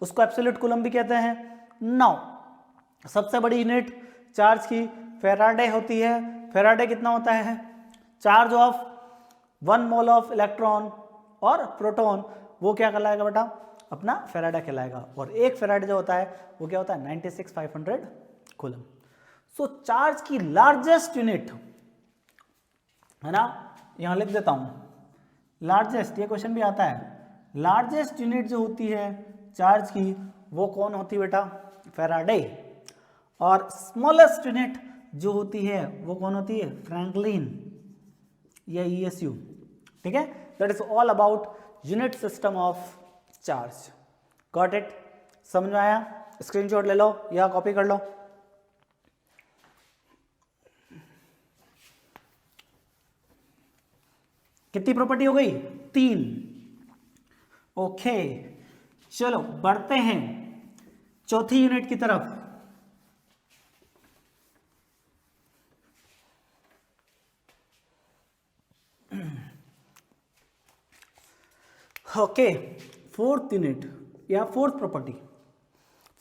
उसको एब्सोल्यूट कूलम भी कहते हैं। नाउ सबसे बड़ी यूनिट चार्ज की फेराडे होती है। फेराडे कितना होता है, charge of 1 mole of electron और प्रोटॉन, वो क्या कहलाएगा बेटा, अपना फेराडे कहलाएगा। और एक फेराडे जो होता है वो क्या होता है, 96,500 कूलम। सो चार्ज की लार्जेस्ट यूनिट, है ना, यहां लिख देता हूं, लार्जेस्ट, ये क्वेश्चन भी आता है, लार्जेस्ट यूनिट जो होती है चार्ज की वो कौन होती है बेटा, फेराडे। और स्मॉलेस्ट यूनिट जो होती है वो कौन होती है, फ्रैंकलिन या ESU। ठीक है, that is all about unit system of charge. Got it, समझ में आया, स्क्रीनशॉट ले लो या कॉपी कर लो। कितनी प्रॉपर्टी हो गई, 3। ओके, चलो बढ़ते हैं चौथी यूनिट की तरफ। ओके, फोर्थ यूनिट या फोर्थ प्रॉपर्टी।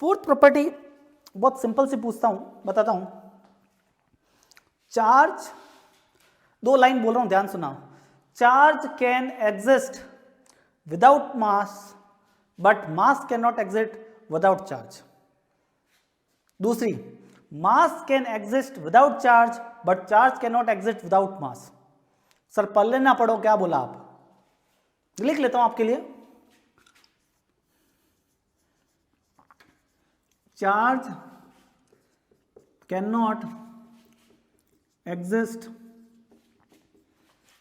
फोर्थ प्रॉपर्टी बहुत सिंपल से पूछता हूं, बताता हूं। चार्ज, 2 लाइन बोल रहा हूं, ध्यान सुना। Charge can exist without mass but mass can not exist without charge. दूसरी, mass can exist without charge but charge can not exist without mass. Sir पल्ले ना पढ़ो, क्या बोला आप, लिख लेता हूं आपके लिए। Charge can not exist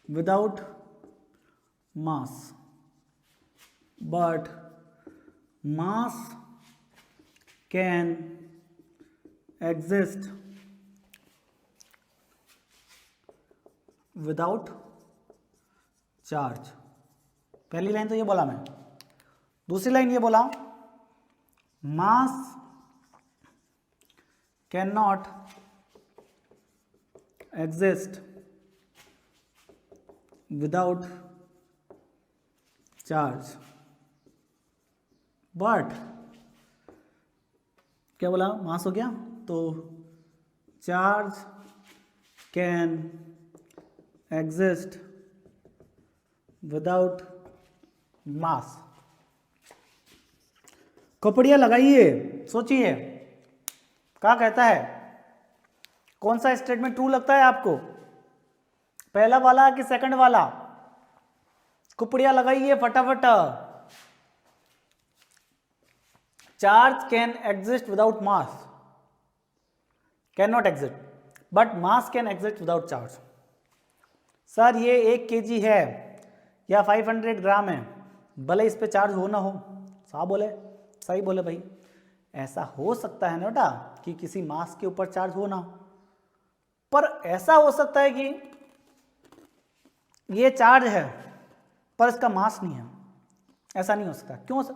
without mass but mass can exist without charge। पहली लाइन तो ये बोला मैं, दूसरी लाइन ये बोला मास can not exist without charge, but क्या बोला, मास हो गया, तो चार्ज कैन एग्जिस्ट विदाउट मास। कपड़िया लगाइए, सोचिए क्या कहता है, कौन सा स्टेटमेंट ट्रू लगता है आपको, पहला वाला कि सेकंड वाला? कुपड़िया लगाइए फटाफट। Charge can exist without mass, can not exist, but mass can exist without charge. Sir ये 1 kg है या 500 ग्राम है, भले इस पे चार्ज हो ना हो, साहब बोले, सही बोले भाई, ऐसा हो सकता है ना बेटा कि किसी मास के ऊपर चार्ज हो ना, पर ऐसा हो सकता है कि ये चार्ज है पर इसका मास नहीं है, ऐसा नहीं हो सकता। क्यों सर?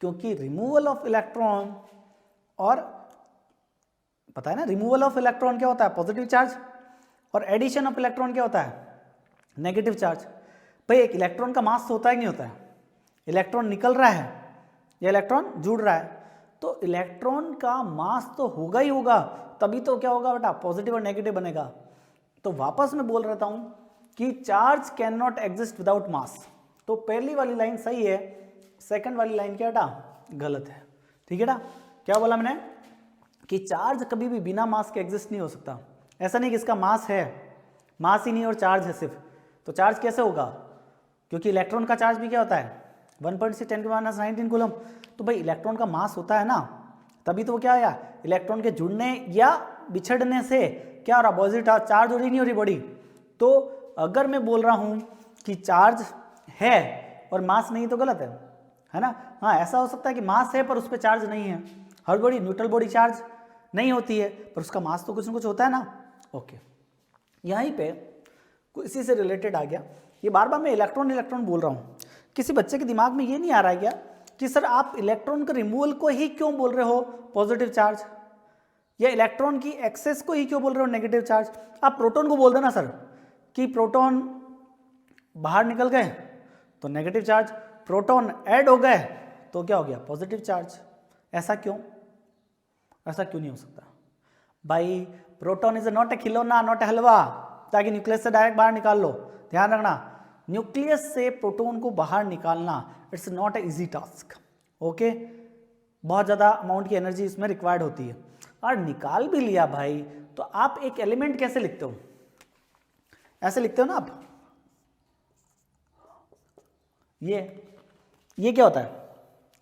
क्योंकि रिमूवल ऑफ इलेक्ट्रॉन, और पता है ना रिमूवल ऑफ इलेक्ट्रॉन क्या होता है, पॉजिटिव चार्ज, और एडिशन ऑफ इलेक्ट्रॉन क्या होता है, नेगेटिव चार्ज। भाई एक इलेक्ट्रॉन का मास होता है कि नहीं होता है, इलेक्ट्रॉन निकल रहा है या इलेक्ट्रॉन जुड़ रहा है, तो इलेक्ट्रॉन का मास तो होगा ही होगा, तभी तो क्या होगा बेटा, पॉजिटिव और नेगेटिव बनेगा। तो वापस मैं बोल रहता हूं कि charge can not exist without mass, तो पहली वाली लाइन सही है, सेकंड वाली लाइन क्या बेटा, गलत है। ठीक है ना, क्या बोला मैंने कि चार्ज कभी भी बिना मास के एग्जिस्ट नहीं हो सकता। ऐसा नहीं कि इसका मास है, मास ही नहीं और चार्ज है सिर्फ, तो चार्ज कैसे होगा, क्योंकि इलेक्ट्रॉन का चार्ज भी क्या होता है 1.6 × 10⁻⁹ कूलम। तो भाई इलेक्ट्रॉन का मास होता है ना, तभी तो क्या आया, इलेक्ट्रॉन के जुड़ने या बिछड़ने से क्या हो रहा, पॉजिटिव चार्ज हो रही नहीं हो रही बॉडी। तो अगर मैं बोल रहा हूं कि चार्ज है और मास नहीं तो गलत है ना। हाँ ऐसा हो सकता है कि मास है पर उस पर चार्ज नहीं है, हर बॉडी न्यूट्रल बॉडी चार्ज नहीं होती है पर उसका मास तो कुछ ना कुछ होता है ना। ओके, यहीं पे इसी से रिलेटेड आ गया, ये बार बार मैं इलेक्ट्रॉन इलेक्ट्रॉन बोल रहा हूँ, किसी बच्चे के दिमाग में ये नहीं आ रहा है क्या कि सर आप इलेक्ट्रॉन के रिमूवल को ही क्यों बोल रहे हो पॉजिटिव चार्ज, या इलेक्ट्रॉन की एक्सेस को ही क्यों बोल रहे हो नेगेटिव चार्ज। आप प्रोटॉन को बोल देना सर कि प्रोटॉन बाहर निकल गए तो नेगेटिव चार्ज, प्रोटॉन ऐड हो गए तो क्या हो गया पॉजिटिव चार्ज। ऐसा क्यों, ऐसा क्यों नहीं हो सकता भाई। प्रोटॉन इज नॉट ए खिलौना, नॉट ए हलवा ताकि न्यूक्लियस से डायरेक्ट बाहर निकाल लो। ध्यान रखना, न्यूक्लियस से प्रोटॉन को बाहर निकालना it's not a easy task. Okay, बहुत ज़्यादा अमाउंट की एनर्जी इसमें रिक्वायर्ड होती है। और निकाल भी लिया भाई तो आप एक एलिमेंट कैसे लिखते हो, ऐसे लिखते हो ना आप, ये क्या होता है,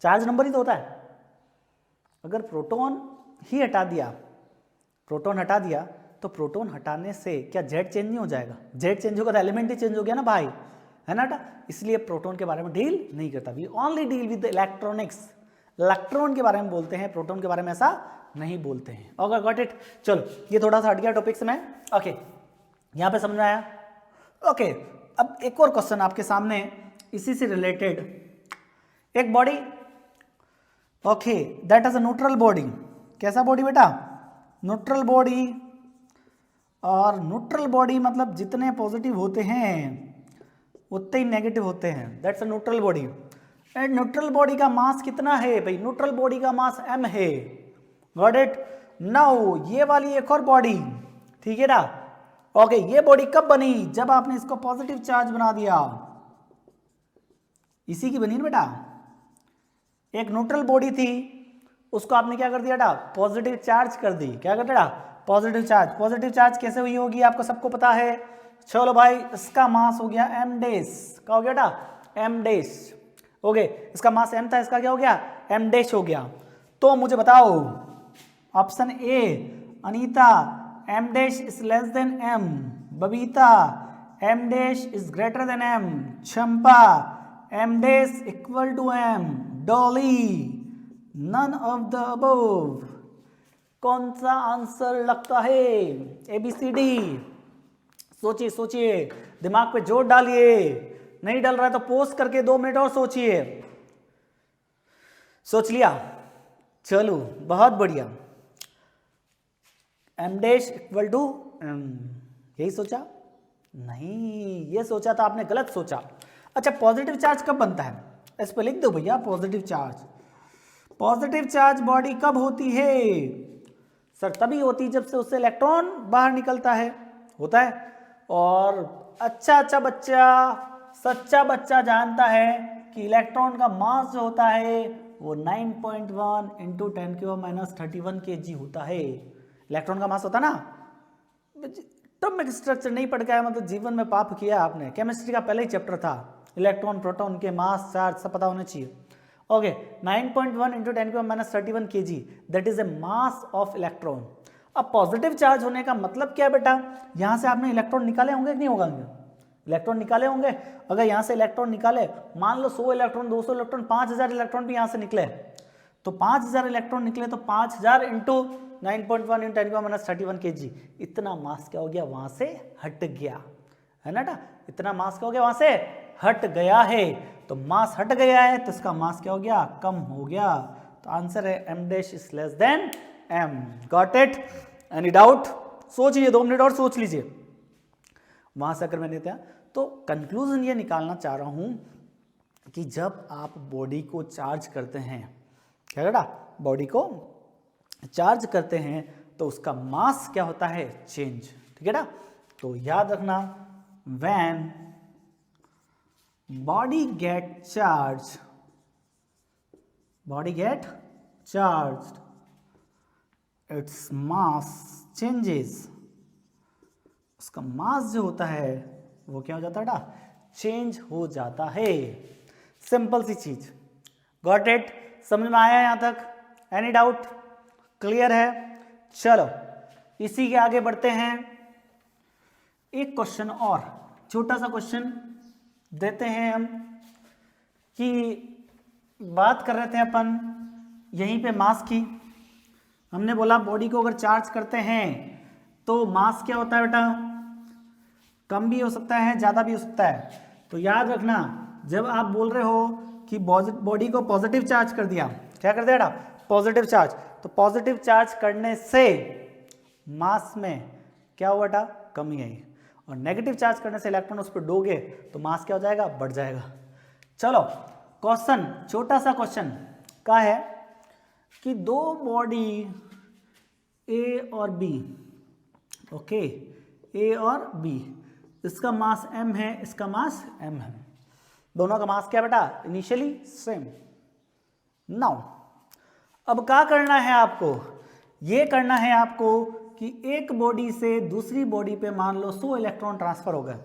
चार्ज नंबर ही तो होता है। अगर प्रोटॉन ही हटा दिया, प्रोटॉन हटा दिया तो प्रोटॉन हटाने से क्या जेड चेंज नहीं हो जाएगा, जेड चेंज होगा तो एलिमेंट ही चेंज हो गया ना भाई, है ना। इसलिए प्रोटॉन के बारे में डील नहीं करता, we only deal with electronics. Electron के बारे में बोलते हैं, प्रोटॉन के बारे में ऐसा नहीं बोलते हैं। Okay got it. चलो ये थोड़ा सा हट गया टॉपिक से मैं। ओके यहां पे समझ में आया। ओके अब एक और क्वेश्चन आपके सामने इसी से रिलेटेड, एक body okay that is a neutral body. कैसा बॉडी बेटा, न्यूट्रल बॉडी। और न्यूट्रल बॉडी मतलब जितने पॉजिटिव होते हैं उतने ही नेगेटिव होते हैं, that's a neutral body. And neutral body का मास कितना है भाई, न्यूट्रल बॉडी का मास m है। Got it. नाउ ये वाली एक और बॉडी, ठीक है ना। ओके ये बॉडी कब बनी, जब आपने इसको पॉजिटिव चार्ज बना दिया, इसी की बनी ना बेटा। एक न्यूट्रल बॉडी थी उसको आपने क्या कर दिया बेटा, पॉजिटिव चार्ज कर दी। क्या कर दिया, पॉजिटिव चार्ज। पॉजिटिव चार्ज कैसे हुई होगी आपको सबको पता है। चलो भाई इसका मास हो गया m डैश, क्या हो गया बेटा m डैश। ओके इसका मास m था, इसका क्या हो गया m डैश हो गया। तो मुझे बताओ option A Anita m dash is less than m, Babita m dash is greater than m, Champa m dash equal to m, Dolly none of the above. कौन सा आंसर लगता है, ABCD। सोचिए सोचिए, दिमाग पे जोर डालिए, नहीं डल रहा है तो पोस्ट करके 2 मिनट और सोचिए। सोच लिया? चलो बहुत बढ़िया। m डैश इक्वल टू यही सोचा? नहीं, ये सोचा था आपने, गलत सोचा। अच्छा, पॉजिटिव चार्ज कब बनता है? इस पर लिख दो भैया, positive charge. Positive charge body कब होती है? सर तभी होती जब से उससे इलेक्ट्रॉन बाहर निकलता है, होता है। और अच्छा बच्चा, सच्चा बच्चा जानता है कि इलेक्ट्रॉन का मास जो होता है वो 9.1 इंटू 10⁻³ kg होता है। इलेक्ट्रॉन का मास होता ना। एटॉमिक स्ट्रक्चर नहीं पढ़ के आया मतलब जीवन में पाप किया आपने। केमिस्ट्री का पहले ही चैप्टर था, इलेक्ट्रॉन प्रोटॉन के मास चार्ज सब पता होना चाहिए। Okay, 9.1 into 10⁻³ kg, that is a mass of electron. अब पॉजिटिव चार्ज होने का मतलब क्या है बेटा? यहां से आपने इलेक्ट्रॉन निकाले होंगे कि नहीं होगा? इलेक्ट्रॉन निकाले होंगे। अगर यहां से इलेक्ट्रॉन निकाले, मान लो 100 इलेक्ट्रॉन, 200 इलेक्ट्रॉन, 5000 इलेक्ट्रॉन भी यहां से निकले, तो 5000 इलेक्ट्रॉन निकले तो 5000 इंटू 9.1 इंटू 10⁻³ kg, इतना मास क्या हो गया? वहां से हट गया, है ना? इतना मास क्या हो गया? वहां से हट गया है। तो मास हट गया है तो इसका मास क्या हो गया? कम हो गया। तो आंसर है m dash is less than m। Got it? Any doubt? सोच लीजिए, 2 मिनट और सोच लीजिए। वहां से अगर मैंने दिया तो कंक्लूजन ये निकालना चाह रहा हूं कि जब आप बॉडी को चार्ज करते हैं, क्या बेटा? बॉडी को चार्ज करते हैं तो उसका मास क्या होता है? चेंज, ठीक है ना? तो याद रखना, when body get charge, its mass changes, उसका मास जो होता है वो क्या हो जाता है बेटा? चेंज हो जाता है। सिंपल सी चीज। Got it? समझ में आया यहां तक? Any doubt? क्लियर है? चलो इसी के आगे बढ़ते हैं। एक क्वेश्चन और, छोटा सा क्वेश्चन देते हैं हम, कि बात कर रहे थे अपन यहीं पे मास की। हमने बोला बॉडी को अगर चार्ज करते हैं तो मास क्या होता है बेटा? कम भी हो सकता है, ज्यादा भी हो सकता है। तो याद रखना, जब आप बोल रहे हो कि बॉडी को पॉजिटिव चार्ज कर दिया, क्या कर दिया बेटा? Positive charge. तो पॉजिटिव चार्ज करने से मास में क्या हुआ बेटा? कमी आई। और नेगेटिव चार्ज करने से इलेक्ट्रॉन उस पर दोगे तो मास क्या हो जाएगा? बढ़ जाएगा। चलो क्वेश्चन, छोटा सा क्वेश्चन का है कि दो बॉडी ए और बी, ओके, ए और बी, इसका मास m है, इसका मास m है, दोनों का मास क्या बेटा? Initially same. नाउ अब क्या करना है आपको? ये करना है आपको कि एक बॉडी से दूसरी बॉडी पे मान लो 100 इलेक्ट्रॉन ट्रांसफर हो गए।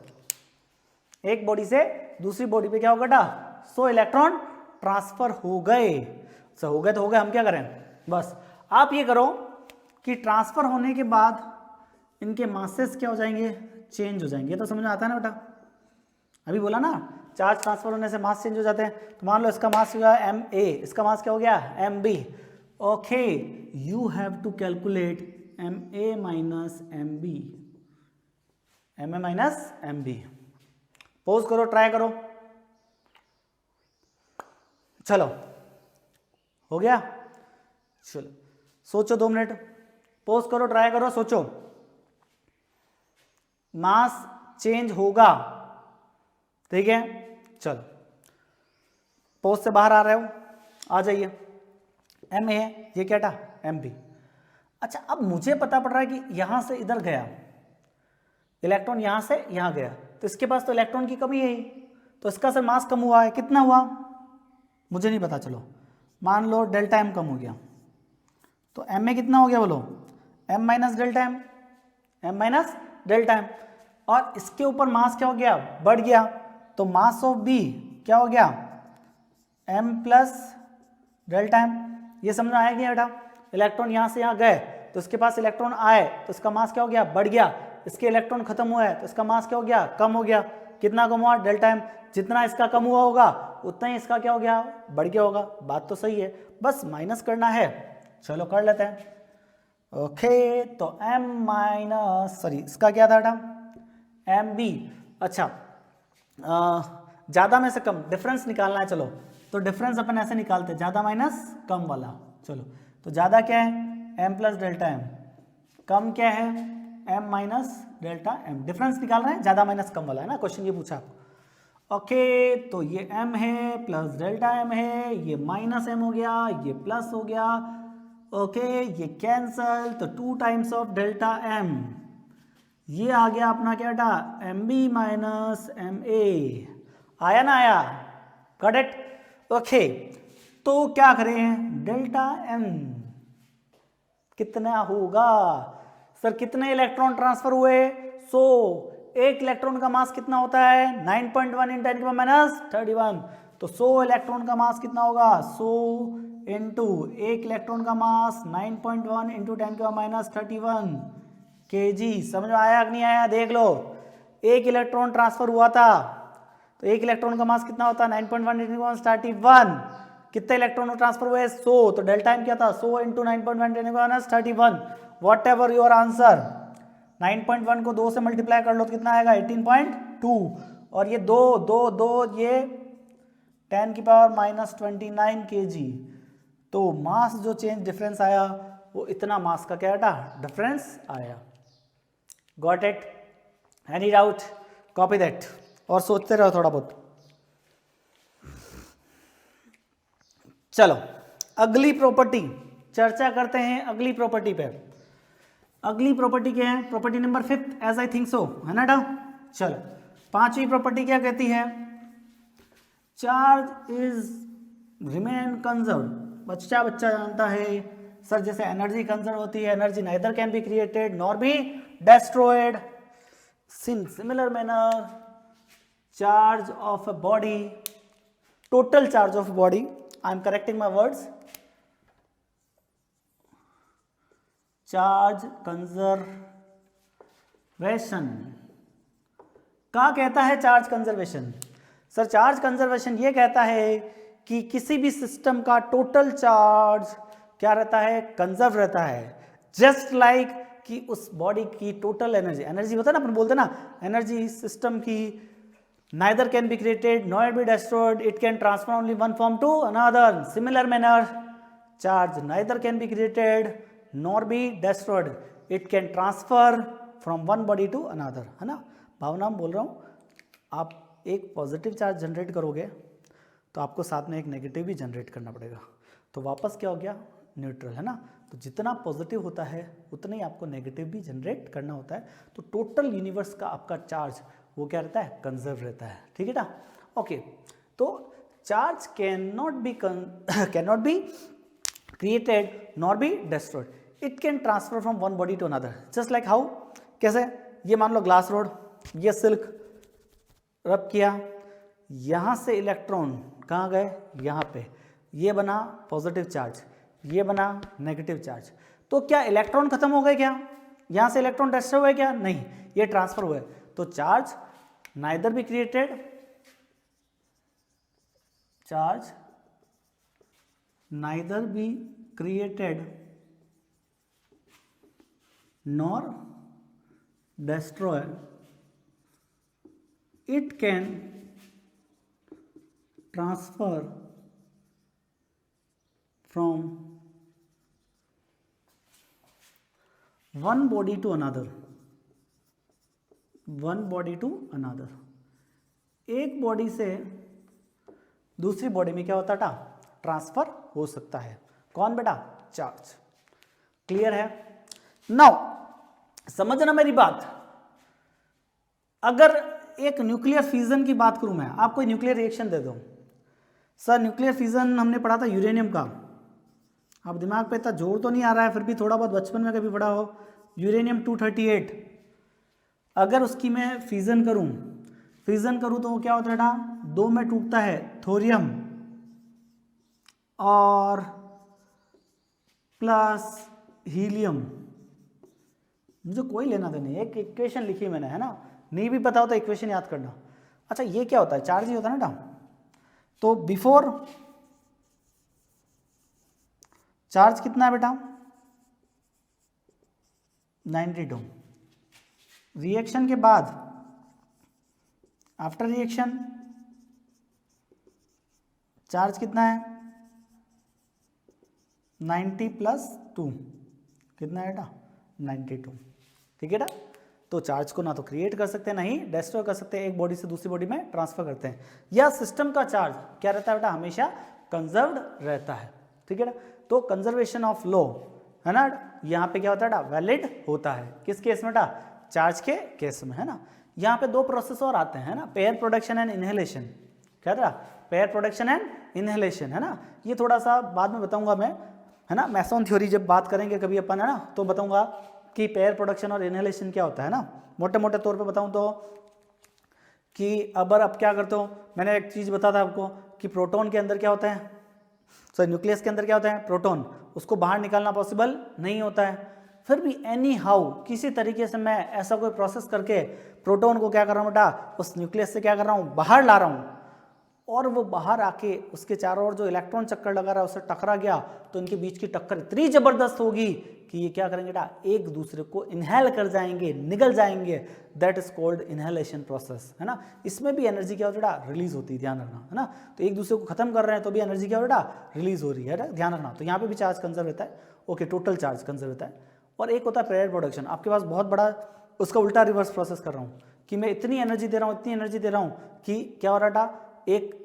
एक बॉडी से दूसरी बॉडी पे क्या होगा बेटा? 100 इलेक्ट्रॉन ट्रांसफर हो गए। हो गए तो हो गए, हम क्या करें? बस आप ये करो कि ट्रांसफर होने के बाद इनके मासेस क्या हो जाएंगे? चेंज हो जाएंगे। तो समझ में आता है ना बेटा? अभी बोला ना, चार्ज ट्रांसफर होने से मास चेंज हो जाते हैं। तो मान लो इसका मास हो गया ma, इसका मास क्या हो गया? mb। Okay, you have to calculate ma minus mb, ma minus mb। Pause करो, ट्राई करो। चलो हो गया? चलो सोचो 2 मिनट, पोज करो, ट्राई करो, सोचो। मास चेंज होगा, ठीक है? चलो पोज से बाहर आ रहे हो, आ जाइए। एम ए है, ये क्या था? M B. अच्छा, अब मुझे पता पड़ रहा है कि यहां से इधर गया इलेक्ट्रॉन, यहां से यहां गया, तो इसके पास तो इलेक्ट्रॉन की कमी है ही, तो इसका सर मास कम हुआ है। कितना हुआ मुझे नहीं पता, चलो मान लो डेल्टा एम कम हो गया, तो एम में कितना हो गया बोलो? M minus delta M, M minus delta M. और इसके ऊपर मास क्या हो गया? बढ़ गया। तो मास ऑफ बी क्या हो गया? M plus delta M. ये समझ में आया कि बेटा? इलेक्ट्रॉन यहां से यहां गए तो इसके पास इलेक्ट्रॉन आए तो इसका मास क्या हो गया? बढ़ गया। इसके इलेक्ट्रॉन खत्म हुआ है तो इसका मास क्या हो गया? कम हो गया। कितना कम हुआ? Delta M. जितना इसका कम हुआ होगा उतना ही इसका क्या हो गया? बढ़ गया होगा। बात तो सही है, बस माइनस करना है। चलो कर लेते हैं। ओके, तो m माइनस, सॉरी इसका क्या था बेटा? M B. अच्छा, ज़्यादा में से कम डिफरेंस निकालना है। चलो तो डिफरेंस अपन ऐसे निकालते हैं, ज़्यादा माइनस कम वाला। चलो, तो ज़्यादा क्या है m प्लस डेल्टा m, कम क्या है m minus delta m। Difference निकाल रहे हैं, ज़्यादा माइनस कम वाला है ना, क्वेश्चन ये पूछा आपको। ओके, तो ये m है प्लस डेल्टा m है, ये माइनस m हो गया, ये प्लस हो गया। ओके, ये कैंसल, तो 2 टाइम्स ऑफ डेल्टा m, ये आ गया अपना क्या बेटा M B minus M A, आया ना आया, गॉट इट। ओके, तो क्या करें, डेल्टा एम कितना होगा सर, कितने इलेक्ट्रॉन ट्रांसफर हुए 100, एक इलेक्ट्रॉन का मास कितना होता है 9.1 × 10⁻31, तो 100 इलेक्ट्रॉन का मास कितना होगा 100 इंटू एक इलेक्ट्रॉन का मास 9.1 × 10⁻31 kg। समझ में आया कि नहीं आया, देख लो, एक इलेक्ट्रॉन ट्रांसफर हुआ था, तो एक इलेक्ट्रॉन का मास कितना होता है 9.1 × 10⁻31, कितने इलेक्ट्रॉन ट्रांसफर हुए 100, तो डेल्टा एम क्या था 100 × 9.1 × 10⁻31, वॉट एवर योर आंसर। 9.1 को 2 से मल्टीप्लाई कर लो तो कितना आएगा 18.2, और ये 2 ये 10⁻⁻29 kg। तो मास जो चेंज डिफरेंस आया वो इतना मास का क्या था डिफरेंस आया। Got it, any doubt, copy that और सोचते रहो थोड़ा बहुत। चलो अगली प्रॉपर्टी चर्चा करते हैं, अगली प्रॉपर्टी पे। अगली प्रॉपर्टी क्या है, property number 5 as I think so, है ना डाउ। चलो 5वीं प्रॉपर्टी क्या कहती है, चार्ज इज रिमेन कंजर्व। बच्चा जानता है सर, जैसे एनर्जी कंजर्व होती है, energy neither can be created nor B destroyed, in similar manner charge of a body, total charge of a body, I am correcting my words, charge conservation क्या कहता है charge conservation. Sir charge conservation ये कहता है कि किसी भी system का टोटल चार्ज क्या रहता है कंजर्व रहता है, जस्ट लाइक कि उस बॉडी की टोटल एनर्जी होता है ना, अपन बोलते हैं ना एनर्जी सिस्टम की neither can be created not be destroyed, it can transfer only one form to another, similar manner charge neither can be created nor be destroyed, it can transfer from one body to another, है ना। भावना बोल रहा हूँ, आप एक positive charge generate करोगे तो आपको साथ में एक नेगेटिव भी जनरेट करना पड़ेगा, तो वापस क्या हो गया न्यूट्रल, है ना। तो जितना पॉजिटिव होता है उतना ही आपको नेगेटिव भी जनरेट करना होता है, तो टोटल यूनिवर्स का आपका चार्ज वो क्या रहता है कंजर्व रहता है, ठीक है ना। ओके, तो charge can not be created nor be destroyed, it can transfer from one body to another, just like how, कैसे, ये मान लो ग्लास रोड, ये सिल्क रब किया, यहाँ से इलेक्ट्रॉन कहाँ गए यहाँ पे, ये बना पॉजिटिव चार्ज, ये बना नेगेटिव चार्ज, तो क्या इलेक्ट्रॉन खत्म हो गए क्या, यहाँ से इलेक्ट्रॉन डिस्ट्रॉय हुए क्या, नहीं, ये ट्रांसफर हुए, तो charge neither be created, charge neither be created nor destroy, it can transfer from one body to another, one body to another, एक बॉडी से दूसरी बॉडी में क्या होता है ट्रांसफर हो सकता है, कौन बेटा चार्ज। क्लियर है। नाउ समझना मेरी बात, अगर एक न्यूक्लियर फिजन की बात करूं मैं, आपको न्यूक्लियर रिएक्शन दे दूं, सर न्यूक्लियर फिजन हमने पढ़ा था यूरेनियम का, अब दिमाग पे इतना जोर तो नहीं आ रहा है, फिर भी थोड़ा बहुत बचपन में कभी पढ़ा हो, यूरेनियम 238, अगर उसकी मैं फिजन करूं तो वो क्या होता है बेटा, दो में टूटता है, थोरियम और प्लस हीलियम, मुझे कोई लेना देना नहीं, एक इक्वेशन लिखी मैंने, है ना, नहीं भी पता होता इक्वेशन याद करना। अच्छा ये क्या होता है, चार्ज ही होता है ना बेटा, तो बिफोर चार्ज कितना है बेटा 92, रिएक्शन के बाद आफ्टर रिएक्शन चार्ज कितना है 90 प्लस 2 कितना है बेटा 92, ठीक है ना। तो चार्ज को ना तो क्रिएट कर सकते हैं ना ही डिस्ट्रॉय कर सकते हैं, एक बॉडी से दूसरी बॉडी में ट्रांसफर करते हैं। या सिस्टम का चार्ज क्या रहता है बेटा, हमेशा कंजर्व्ड रहता है, ठीक है ना। तो कंजर्वेशन ऑफ लो है ना, यहाँ पे क्या होता है बेटा वैलिड होता है, किस केस में बेटा, चार्ज के केस में, है ना। यहाँ पे दो प्रोसेस और आते हैं ना, पेयर प्रोडक्शन एंड इनहेलेशन, क्या था पेयर प्रोडक्शन एंड इनहेलेशन, है ना। ये थोड़ा सा बाद में बताऊंगा मैं, है ना, मैसॉन थ्योरी जब बात करेंगे कभी अपन, है ना, तो बताऊंगा कि पेयर प्रोडक्शन और इनहेलेशन क्या होता है ना। मोटे मोटे तौर पे बताऊं तो कि अगर आप क्या करते हो, मैंने एक चीज़ बता था आपको कि प्रोटॉन के अंदर क्या होता है, सॉरी न्यूक्लियस के अंदर क्या होता है प्रोटॉन, उसको बाहर निकालना पॉसिबल नहीं होता है। फिर भी एनी हाउ किसी तरीके से मैं ऐसा कोई प्रोसेस करके प्रोटॉन को क्या कर रहा हूँ बेटा, उस न्यूक्लियस से क्या कर रहा हूँ, बाहर ला रहा हूँ, और वो बाहर आके उसके चारों ओर जो इलेक्ट्रॉन चक्कर लगा रहा है उससे टकरा गया, तो इनके बीच की टक्कर इतनी जबरदस्त होगी कि ये क्या करेंगे बेटा, एक दूसरे को इनहेल कर जाएंगे, निगल जाएंगे, that is called inhalation process, है ना। इसमें भी एनर्जी क्या होता है बेटा, रिलीज होती है, ध्यान रखना, है ना। तो एक दूसरे को खत्म कर रहे हैं तो भी एनर्जी क्या हो बेटा, रिलीज हो रही है, ध्यान रखना। तो यहाँ पे भी चार्ज कंजर्व रहता है, ओके, टोटल चार्ज कंजर्व रहता है। और एक होता है पेयर प्रोडक्शन, आपके पास बहुत बड़ा उसका उल्टा रिवर्स प्रोसेस कर रहा हूँ कि मैं इतनी एनर्जी दे रहा हूँ, इतनी एनर्जी दे रहा हूँ कि क्या हो रहा बेटा, एक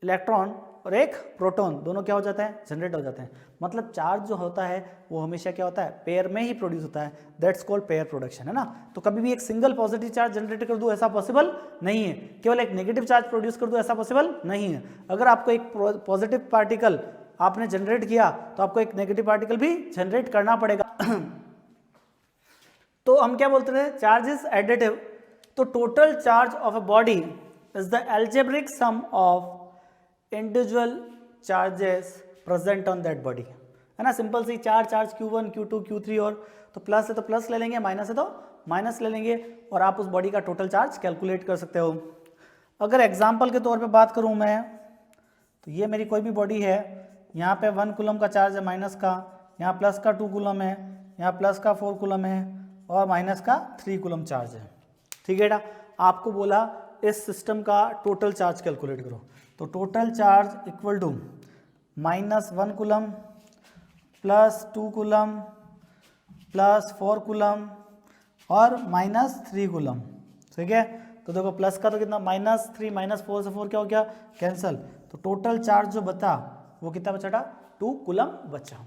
इलेक्ट्रॉन और एक प्रोटॉन दोनों क्या हो जाते हैं, जनरेट हो जाते हैं। मतलब चार्ज जो होता है वो हमेशा क्या होता है, पेयर में ही प्रोड्यूस होता है, दैट्स कॉल्ड पेयर प्रोडक्शन, है ना। तो कभी भी एक सिंगल पॉजिटिव चार्ज जनरेट कर दूं ऐसा पॉसिबल नहीं है, केवल एक नेगेटिव चार्ज प्रोड्यूस कर दूं ऐसा पॉसिबल नहीं है। अगर आपको एक पॉजिटिव पार्टिकल आपने जनरेट किया तो आपको एक नेगेटिव पार्टिकल भी जनरेट करना पड़ेगा। तो हम क्या बोलते थे, चार्ज इज एडिटिव। तो total charge of a body is the algebraic sum of individual charges present on that body, है ना। सिंपल सी चार्ज Q1 Q2 Q3, और तो प्लस है तो प्लस ले लेंगे, माइनस है तो माइनस ले लेंगे, और आप उस बॉडी का टोटल चार्ज कैलकुलेट कर सकते हो। अगर एग्जांपल के तौर पे बात करूं मैं, तो ये मेरी कोई भी बॉडी है, यहाँ पे 1 कूलम का चार्ज है माइनस का, यहाँ प्लस का 2 कूलम है, यहाँ प्लस का 4 कूलम है, और माइनस का 3 कूलम चार्ज है, ठीक है ना। आपको बोला इस सिस्टम का टोटल चार्ज कैलकुलेट करो, तो total charge equal to -1 coulomb plus 2 coulomb plus 4 coulomb और -3 कूलम, ठीक है। तो देखो प्लस का तो कितना, -3 -4 से 4 क्या हो गया, कैंसल। तो टोटल चार्ज जो बचा वो कितना बचा था, 2 कूलम बचा।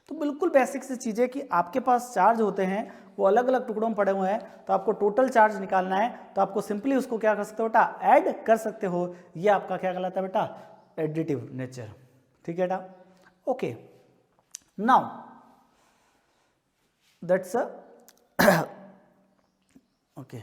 तो बिल्कुल बेसिक सी चीज़ है कि आपके पास चार्ज होते हैं वो अलग अलग टुकड़ों में पड़े हुए हैं, तो आपको टोटल चार्ज निकालना है, तो आपको सिंपली उसको क्या कर सकते हो बेटा, ऐड कर सकते हो। ये आपका क्या कहलाता है बेटा, एडिटिव नेचर, ठीक है बेटा। Okay, now that's okay